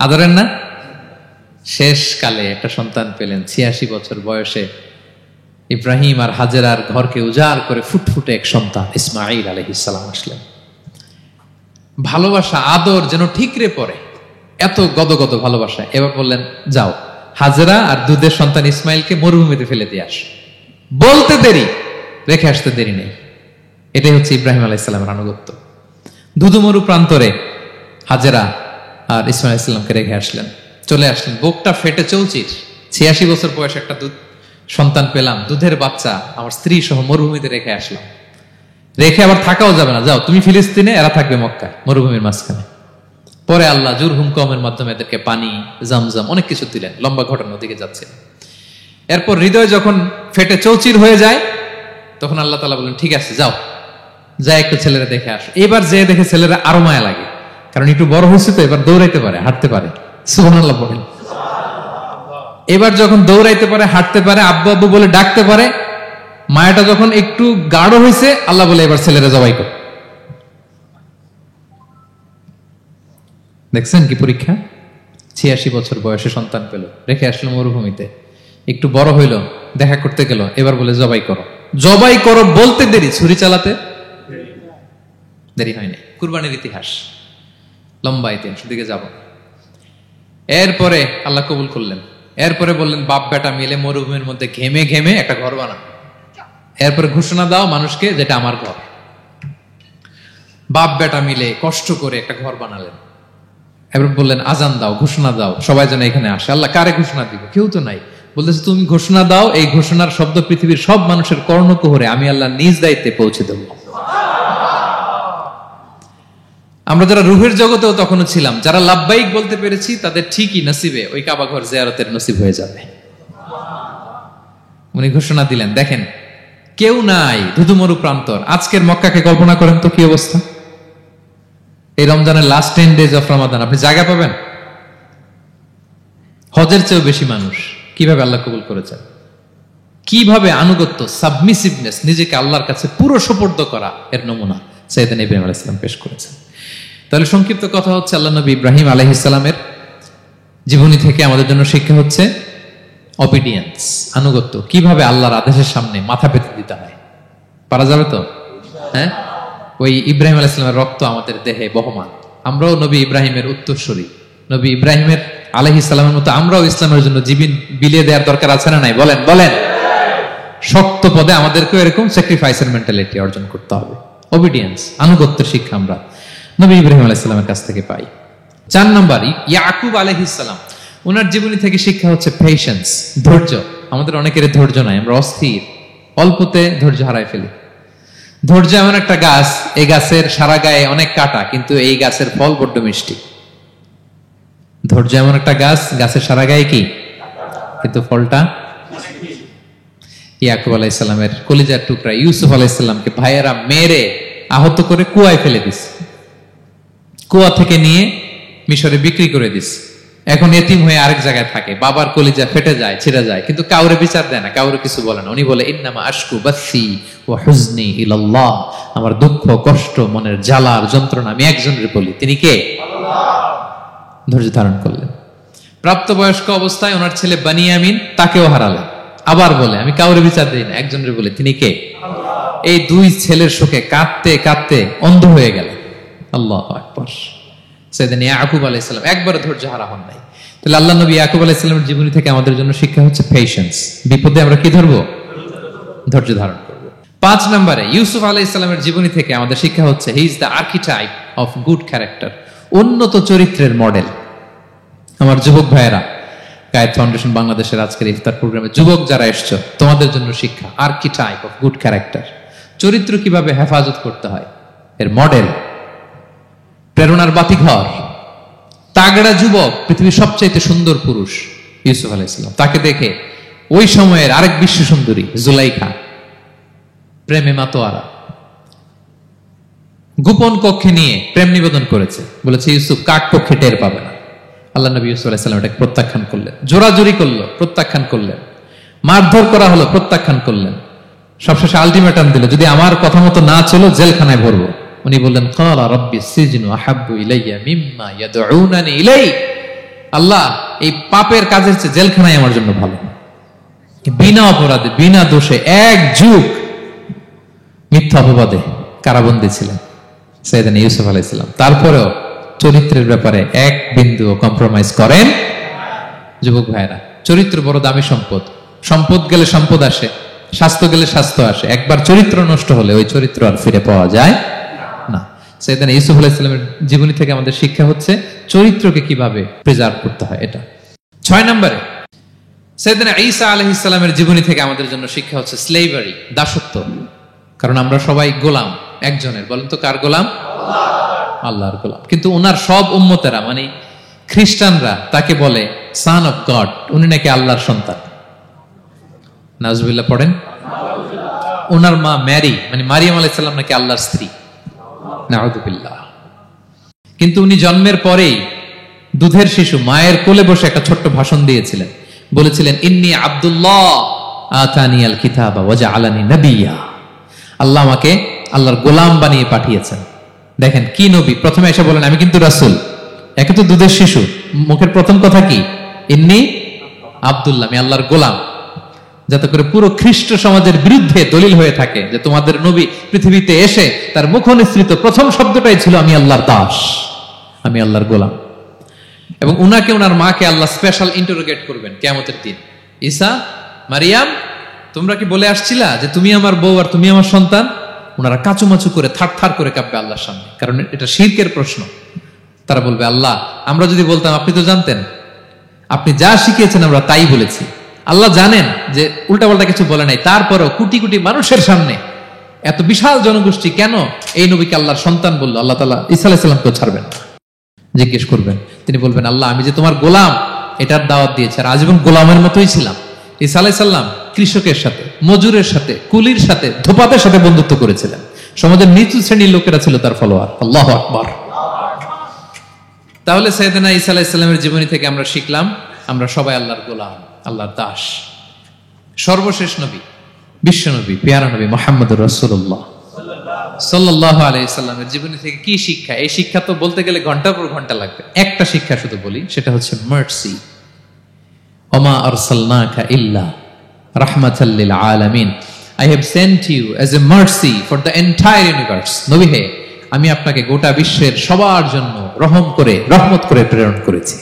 আদরের না? শেষ কালে একটা সন্তান পেলেন 86 বছর বয়সে। ইব্রাহিম আর হাজেরার ঘরকে উজাড় করে ফুটফুটে এক সন্তান ইসমাঈল আলাইহিস সালাম আসলেন। ভালোবাসা, আদর যেন ঠিকরে পড়ে, এত গদগদ ভালোবাসা। এবার বললেন, যাও হাজেরা আর দুধের সন্তান ইসমাইলকে মরুভূমিতে ফেলে দিয়ে আস। বলতে দেরি, রেখে আসতে দেরি নেই। এটাই হচ্ছে ইব্রাহিম আলাইহিস সালামের আনুগত্য। দুধুমরু প্রান্তরে হাজেরা আর ইসমাইল আলাইহিস সালামকে রেখে আসলেন, চলে আসলেন। বুকটা ফেটে চৌচির, 86 বছর বয়সে একটা সন্তান পেলাম, দুধের বাচ্চা, আমার স্ত্রী সহ মরুভূমিতে রেখে আসলাম। রেখে আবার থাকাও যাবে না, যাও তুমি ফিলিস্তিনে, এরা থাকবে মক্কায়, মরুভূমির মাঝখানে। পরে আল্লাহ জুরহুম কওমের মাধ্যমে এদেরকে পানি, জামজাম অনেক কিছু দিলেন। লম্বা ঘটনার দিকে যাচ্ছে। এরপর হৃদয় যখন ফেটে চৌচির হয়ে যায়, তখন আল্লাহ তাআলা বলেন, ঠিক আছে যাও, যা একটু ছেলেরা দেখে আসো। এবার যে দেখে ছেলেরা আরো মায়া লাগে, কারণ একটু বড় হয়েছে তো, এবার দৌড়াইতে পারে, হাঁটতে পারে। সুবহানাল্লাহ বলেন। এবার যখন দৌড়াইতে পারে, হাঁটতে পারে, আব্বু আব্বু বলে ডাকতে পারে, মায়াটা যখন একটু গাঢ় হয়েছে, আল্লাহ বলে এবার ছেলেরা জবাই কর। দেখছেন কি পরীক্ষা? 86 বছর বয়সে সন্তান পেল, রেখে আসলো মরুভূমিতে, একটু বড় হইল, দেখা করতে গেল, এবার বলে জবাই করো। জবাই করো বলতে দেরি, ছুরি চালাতে দেরি হয়নি। কুরবানির ইতিহাস লম্বা, ইতিহাস দিকে যাব। এরপরে আল্লাহ কবুল করলেন। এরপরে বললেন, বাপ বেটা মিলে মরুভূমির মধ্যে ঘেমে ঘেমে একটা ঘর বানাও। এরপরে ঘোষণা দাও মানুষকে, যেটা আমার ঘর। বাপ বেটা মিলে কষ্ট করে একটা ঘর বানালেন। এবার বললেন, আজান দাও, ঘোষণা দাও, সবাই যেন এখানে আসে। আল্লাহ কারে ঘোষণা দিব? কেউ তো নাই। বলতেছে, তুমি ঘোষণা দাও, এই ঘোষণার শব্দ পৃথিবীর সব মানুষের কর্ণকুহরে আমি আল্লাহ নিজ দায়িত্বে পৌঁছে দেব। আমরা যারা রুহের জগতেও তখনও ছিলাম, যারা লাব্বাইক বলতে পেরেছি, তাদের ঠিকই নসিবে ওই কাবা ঘর জিয়ারতের নসিব হয়ে যাবে। উনি ঘোষণা দিলেন, দেখেন কেউ নাই, ধুধুমরু প্রান্তর। আজকের মক্কাকে কল্পনা করেন তো কি অবস্থা। এই রমজানের লাস্ট 10 days অফ রমাদান আপনি জায়গা পাবেন? হজের চেয়েও বেশি মানুষ। কিভাবে আল্লাহ কবুল করেছেন, কিভাবে আনুগত্য, সাবমিসিভনেস, নিজেকে আল্লাহর কাছে পুরো সুপর্দ করা, এর নমুনা সাইয়েদনা ইব্রাহিম আলাইহিস সালাম পেশ করেছেন। তাহলে সংক্ষিপ্ত কথা হচ্ছে, আল্লাহ নবী ইব্রাহিম আলাইহিস সালামের জীবনী থেকে আমাদের জন্য শিক্ষা হচ্ছে অবিডিয়েন্স, আনুগত্য। কিভাবে আল্লাহর আদেশের সামনে মাথা পেতে দিতে হয়। পারা যাবে তো? হ্যাঁ, ওই ইব্রাহিম আলাইহিস সালামের রক্ত আমাদের দেহে বহমান। আমরাও নবী ইব্রাহিমের উত্তরসূরি। নবী ইব্রাহিমের আলাইহিস সালামের মতো আমরাও ইসলামের জন্য জীবন বিলিয়ে দেওয়ার দরকার আছে না নাই? বলেন বলেন। শক্ত পদে আমাদেরকেও এরকম স্যাক্রিফাইসের মেন্টালিটি অর্জন করতে হবে। অবিডিয়েন্স, আনুগত্যের শিক্ষা আমরা নবী ইব্রাহিম আলাইহিস সালামের কাছ থেকে পাই। 4 নম্বর, ইয়াকুব আলাইহিস সালাম, ওনার জীবনী থেকে শিক্ষা হচ্ছে পেশেন্স, ধৈর্য। আমাদের অনেকের ধৈর্য নাই, আমরা অস্থির, অল্পতে ধৈর্য হারাই ফেলি। ধৈর্য এমন একটা গাছ, এই গাছের সারা গায়ে অনেক কাঁটা, কিন্তু এই গাছের ফল বড্ড মিষ্টি। ধৈর্য এমন একটা গাছ, গাছের সারা গায়ে কি, কিন্তু ফলটা। ইয়াকুব আলাইহিস সালামের কলিজার টুকরা ইউসুফ আলাইহিস সালামকে ভাইয়েরা মেরে আহত করে কুয়ায় ফেলে দিছে। কুয়া থেকে নিয়ে মিশরে বিক্রি করে দিছে। এখন এতিম হয়ে আরেক জায়গায় থাকে। বাবার কলিজা ফেটে যায়, ছিঁড়ে যায়, কিন্তু কাউরে বিচার দেয় না, কাউরে কিছু বলে না। উনি বলে, ইন্নামা আশকু বাসি ওয়া হুজনি ইলাল্লাহ, আমার দুঃখ, কষ্ট, মনের জ্বালার যন্ত্রণা আমি একজনের বলি, তিনি কে? আল্লাহ। ধৈর্য ধারণ করলেন। প্রাপ্তবয়স্ক অবস্থায় ওনার ছেলে বানিয়ামিন, তাকেও হারালেন। আবার বলে, আমি কাউরে বিচার দিই না, একজনের বলে, তিনি কে? আল্লাহ। এই 2 ছেলের শোকে কাঁদতে কাঁদতে অন্ধ হয়ে গেলেন। আল্লাহু আকবার। সাইয়েদনা ইয়াকুব আলাইহিস সালাম একবার ধৈর্য হারা হন নাই। তাহলে আল্লাহ নবী ইয়াকুব আলাইহিস সালামের জীবনী থেকে আমাদের জন্য শিক্ষা হচ্ছে পেশেন্স। বিপদে আমরা কি ধরবো? ধৈর্য ধারণ করব। 5 নম্বরে, ইউসুফ আলাইহিস সালামের জীবনী থেকে আমাদের শিক্ষা হচ্ছে, he is the archetype of good character, উন্নত চরিত্রের মডেল। আমার যুবক ভাইয়েরা, কায়েদ ফাউন্ডেশন বাংলাদেশের আজকের ইফতার প্রোগ্রামে যুবক যারা এসছো, তোমাদের জন্য শিক্ষা, আর্কিটাইপ অফ গুড ক্যারেক্টার, চরিত্র কিভাবে হেফাজত করতে হয়, এর মডেল, প্রেরণার বাতিঘর। তাগড়া যুবক, পৃথিবীর সবচেয়ে সুন্দর পুরুষ ইউসুফ আলাইহিস সালাম। তাকে দেখে ওই সময়ের আরেক বিশ্ব সুন্দরী জুলাইখা প্রেমে মাতোয়ারা, গোপন কক্ষে নিয়ে প্রেম নিবেদন করেছে। বলেছে, ইউসুফ কাক পক্ষে টের পাবে না। আল্লাহ নবী ইউসুফ আলাইহিস সালাম এটাকে প্রত্যাখ্যান করলেন। জোরাজুরি করলো, প্রত্যাখ্যান করলেন। মারধর করা হলো, প্রত্যাখ্যান করলেন। সবশেষে আলটিমেটাম দিল, যদি আমার কথা মতো না চলো জেলখানায় ভরবো। উনি বললেন, ক্বালা রাব্বি সিজনু আহাব্বু ইলাইয়া মিম্মা ইয়াদউনানি ইলাই। আল্লাহ, এই পাপের কাজের চেয়ে জেলখানায় আমার জন্য ভালো। বিনা অপরাধে, বিনা দোষে 1 যুগ মিথ্যা অপবাদে কারাবন্দী ছিলেন সাইয়েদনা ইউসুফ আলাইহিস সালাম। তারপরেও চরিত্রের ব্যাপারে 1 বিন্দু কম্প্রোমাইজ করেন। যুবক ভাইরা, চরিত্র বড় দামি সম্পদ। সম্পদ গেলে সম্পদ আসে, স্বাস্থ্য গেলে স্বাস্থ্য আসে, একবার চরিত্র নষ্ট হলে ওই চরিত্র আর ফিরে পাওয়া যায় না। সাইয়েদনা ইউসুফ আলাইহিস সালামের জীবনী থেকে আমাদের শিক্ষা হচ্ছে চরিত্রকে কিভাবে প্রিজার্ভ করতে হয়। এটা 6 নম্বরে সাইয়েদনা ঈসা আলাইহিস সালামের জীবনী থেকে আমাদের জন্য শিক্ষা হচ্ছে স্লেভারি, দাসত্ব। কারণ আমরা সবাই গোলাম একজনের, বলেন তো কার গোলাম? আল্লাহর গোলাম। কিন্তু ওনার সব উম্মতেরা মানে খ্রিস্টানরা তাকে বলে সান অফ গড, উনি নাকি আল্লাহর সন্তান। নাউজুবিল্লাহ পড়েন। ওনার মা ম্যারি মানে মারিয়াম আলাইহিস সালাম নাকি আল্লাহর স্ত্রী, নাউযুবিল্লাহ। কিন্তু উনি জন্মের পরেই দুধের শিশু মায়ের কোলে বসে একটা ছোট্ট ভাষণ দিয়েছিলেন, বলেছিলেন ইন্নী আব্দুল্লাহ আতানিয়াল কিতাবা ওয়া জাআলানি নাবিয়্যা। আল্লাহ আমাকে আল্লাহর গোলাম বানিয়ে পাঠিয়েছেন। দেখেন কি নবী, প্রথমে এসে বলেন আমি কিন্তু রাসূল। একে তো দুধের শিশু, মুখের প্রথম কথা কি? ইন্নী আব্দুল্লাহ, আমি আল্লাহর গোলাম। যাতে করে পুরো খ্রিস্ট সমাজের বিরুদ্ধে দলিল হয়ে থাকে যে তোমাদের নবী পৃথিবীতে এসে তার মুখ নিঃসৃত প্রথম শব্দটাই ছিল আমি আল্লাহর দাস, আমি আল্লাহর গোলাম। এবং উনাকে ওনার মাকে আল্লাহ স্পেশাল ইন্টারোগেট করবেন কিয়ামতের দিন। ঈসা, মারিয়াম, তোমরা কি বলে আসছিলা যে তুমি আমার বউ আর তুমি আমার সন্তান? ওনারা কাচুমাচু করে থার করে কাঁপবে আল্লাহর সামনে, কারণ এটা শিরকের প্রশ্ন। তারা বলবে আল্লাহ আমরা যদি বলতাম আপনি তো জানতেন, আপনি যা শিখিয়েছেন আমরা তাই বলেছি। আল্লাহ জানেন যে উল্টাপাল্টা কিছু বলে নাই, তারপরও কোটি কোটি মানুষের সামনে এত বিশাল জনগোষ্ঠী কেন এই নবীকে আল্লাহর সন্তান বললো? আল্লাহ তাআলা ঈসা আলাইহিস সালামকেও ছাড়বেন, জিজ্ঞেস করবেন। তিনি বলবেন আল্লাহ আমি যে তোমার গোলাম এটার দাওয়াত দিয়েছি, আর আজীবন গোলামের মতোই ছিলাম। ঈসা আলাইহিস সালাম কৃষকের সাথে, মজুরের সাথে, কুলির সাথে, ধোপাতের সাথে বন্ধুত্ব করেছিলেন। সমাজের নিচু শ্রেণীর লোকেরা ছিল তার ফলোয়ার। আল্লাহু আকবার। তাহলে সাইয়েদনা ঈসা আলাইহিস সালামের জীবনী থেকে আমরা শিখলাম আমরা সবাই আল্লাহর গোলাম, আল্লাহর দাস। সর্বশেষ নবী, বিশ্ব নবী, পেয়ারা নবী মুহাম্মদুর রাসূলুল্লাহ সাল্লাল্লাহু আলাইহি সাল্লামের জীবনী থেকে কি শিক্ষা? এই শিক্ষা তো বলতে গেলে ঘন্টার পর ঘন্টা লাগবে। একটা শিক্ষা শুধু বলি, সেটা হচ্ছে মার্সি। ওমা আরসালনাকা ইল্লা রাহমাতাল লিল আলামিন। I have sent you as a mercy for the entire universe. নবী হে, আমি আপনাকে গোটা বিশ্বের সবার জন্য রহমত করে প্রেরণ করেছি।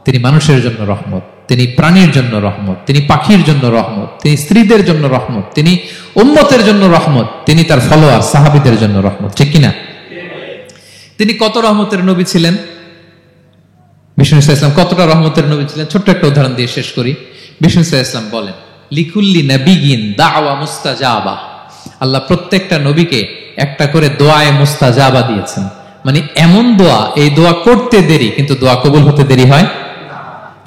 তিনি মানুষের জন্য রহমত, তিনি প্রাণীর জন্য রহমত, তিনি পাখির জন্য রহমত, তিনি স্ত্রীদের জন্য রহমত, তিনি উম্মতের জন্য রহমত, তিনি তার ফলোয়ার সাহাবীদের জন্য রহমত। ঠিক কিনা? তিনি কত রহমতের নবী ছিলেন? বিষ্ণু ইসলাম কতটা রহমতের নবী ছিলেন? ছোট্ট একটা উদাহরণ দিয়ে শেষ করি। বিষ্ণু ইসলাম বলেন লিকুল্লি নাবিয়িন দাওয়া মুস্তাজাবা। আল্লাহ প্রত্যেকটা নবীকে একটা করে দোয়ায়ে মুস্তাজাবা দিয়েছেন। মানে এমন দোয়া, এই দোয়া করতে দেরি কিন্তু দোয়া কবুল হতে দেরি হয়।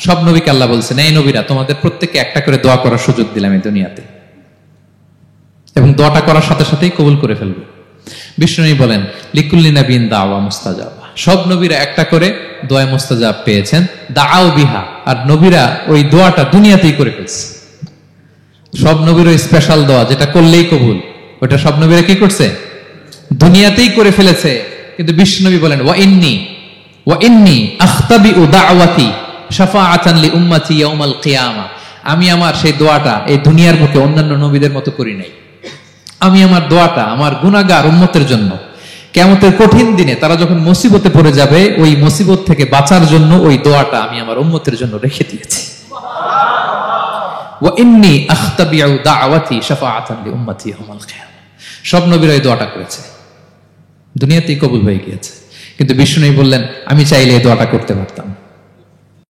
সব নবীকে আল্লাহ বলছেন এই নবীরা তোমাদের প্রত্যেককে একটা করে দোয়া করার সুযোগ দিলাম এই দুনিয়াতে, এবং দোয়াটা করার সাথে সাথেই কবুল করে ফেলবে। বিষ্ণু বলেন লিকুল্লি নাবিয়িন দাওয়া মুস্তাজাবা। সব নবীরা একটা করে দোয়া মুস্তাজাব পেয়েছেন, দাআউ বিহা। আর নবীরা ওই দোয়াটা দুনিয়াতেই করে ফেলছে। সব নবীর ওই স্পেশাল দোয়া যেটা করলেই কবুল, ওটা সব নবীরা কি করছে? দুনিয়াতেই করে ফেলেছে। কিন্তু বিশ্ব নবী বলেন ওয়া ইন্নী আখতাবিউ দাওয়াতি শাফাআতান লি উম্মতি ইয়াউমাল কিয়ামা। আমি আমার সেই দোয়াটা এই দুনিয়ার বুকে অন্যান্য নবীদের মতো করি নাই। আমি আমার দোয়াটা আমার গুনাহগার উম্মতের জন্য কিয়ামতের কঠিন দিনে তারা যখন মুসিবতে পড়ে যাবে, ওই মুসিবত থেকে বাঁচার জন্য ওই দোয়াটা আমি আমার উম্মতের জন্য রেখে দিয়েছি। ওয়া ইন্নী আখতাবিউ দাওয়াতি শাফাআতান লি উম্মতি ইয়াউমাল কিয়ামা। সব নবীরা এই দোয়াটা করেছে, দুনিয়াতেই কবুল হয়ে গিয়েছে। কিন্তু বিষ্ণু বললেন আমি চাইলে এই দোয়াটা করতে পারতাম।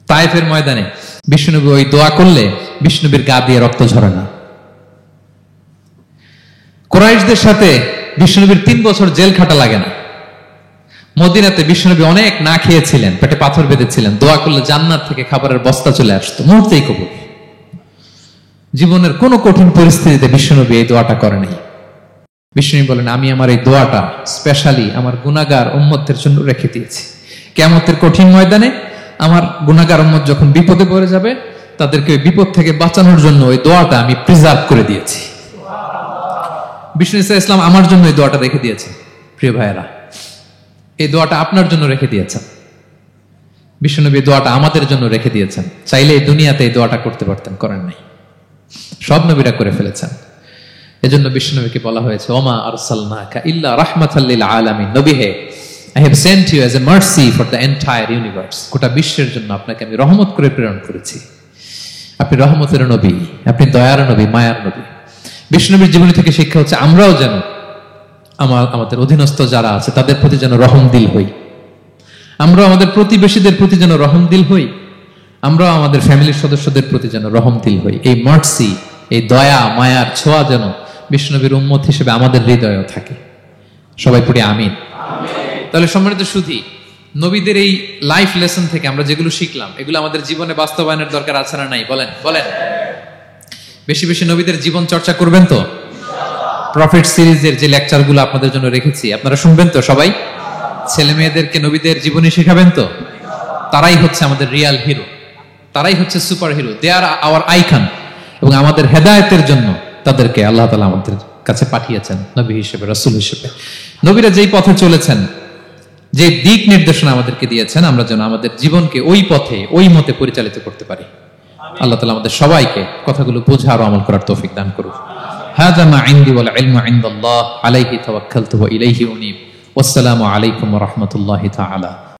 তায়েফের ময়দানে বিষ্ণুনবী ওই দোয়া করলে বিষ্ণুনবীর গা দিয়ে রক্ত ঝরে না। কুরাইশদের সাথে বিষ্ণুনবীর 3 বছর জেল খাটা লাগে না। মদিনাতে বিষ্ণুনবী অনেক না খেয়েছিলেন, পেটে পাথর বেঁধেছিলেন, দোয়া করলে জান্নাত থেকে খাবারের বস্তা চলে আসতো, মুহূর্তেই কবুল। জীবনের কোন কঠিন পরিস্থিতিতে বিষ্ণুনবী এই দোয়াটা করেনি। বিষ্ণু বলেন আমি আমার এই দোয়াটা স্পেশালি আমার গুনাহগার উম্মতের জন্য রেখে দিয়েছি। কিয়ামতের কঠিন ময়দানে আমার গুনাহগার উম্মত যখন বিপদে পড়ে যাবে, তাদেরকে ওই বিপদ থেকে বাঁচানোর জন্য ওই দোয়াটা আমি প্রিজার্ভ করে দিয়েছি। বিষ্ণু ইসলাম আমার জন্য এই দোয়াটা রেখে দিয়েছে। প্রিয় ভাইয়েরা, এই দোয়াটা আপনার জন্য রেখে দিয়েছেন। বিশ্বনবী দোয়াটা আমাদের জন্য রেখে দিয়েছেন। চাইলে এই দুনিয়াতে এই দোয়াটা করতে পারতেন, করেন নাই। সব নবীরা করে ফেলেছেন। এজন্য বিশ্বনবীকে বলা হয়েছে ওমা আরসালনাকা ইল্লা রাহমাতাল লিল আলামিন। নবী হে, I have sent you as a mercy for the entire universe. গোটা বিশ্বের জন্য আপনাকে আমি রহমত করে প্রেরণ করেছি। আপনি রহমতের নবী, আপনি দয়ার নবী, মায়ার নবী। বিশ্বনবীর জীবনী থেকে শিক্ষা হচ্ছে আমরাও যেন আমাদের অধীনস্থ যারা আছে তাদের প্রতি যেন রহমদিল হই, আমরা আমাদের প্রতিবেশীদের প্রতি যেন রহমদিল হই, আমরা আমাদের ফ্যামিলির সদস্যদের প্রতি যেন রহমদিল হই। এই মার্সি, এই দয়া মায়ার ছোঁয়া যেন বিশ্বনবীর উম্মত হিসেবে আমাদের হৃদয়েও থাকে। সবাই পড়ি আমিন। তাহলে সম্মানিত সুধী, নবীদের এই লাইফ লেসন থেকে আমরা যেগুলো শিখলাম এগুলো আমাদের জীবনে বাস্তবায়নের দরকার আছে না নাই? বলেন বলেন। বেশি বেশি নবীদের জীবন চর্চা করবেন তো? প্রফেট সিরিজের যে লেকচারগুলো আপনাদের জন্য রেখেছি আপনারা শুনবেন তো? সবাই ছেলে মেয়েদেরকে নবীদের জীবনী শেখাবেন তো? তারাই হচ্ছে আমাদের রিয়াল হিরো, তারাই হচ্ছে সুপার হিরো, দে আর আওয়ার আইকন। এবং আমাদের হেদায়েতের জন্য তাদেরকে আল্লাহ তাআলা আমাদের কাছে পাঠিয়েছেন নবী হিসেবে, রাসূল হিসেবে। নবীরা যেই পথে চলেছেন, যে দিক নির্দেশনা আমাদেরকে দিয়েছেন, আমরা যেন আমাদের জীবনকে ওই পথে ওই মতে পরিচালিত করতে পারি। আল্লাহ তাআলা আমাদের সবাইকে কথাগুলো বোঝার ও আমল করার তৌফিক দান করুন। হাযা মা ইনদি ওয়াল ইলমু ইনদাল্লাহ আলাইহি তাওয়াক্কালতু ওয়া ইলাইহি উনীব। ওয়াসসালামু আলাইকুম ওয়া রাহমাতুল্লাহি তাআলা।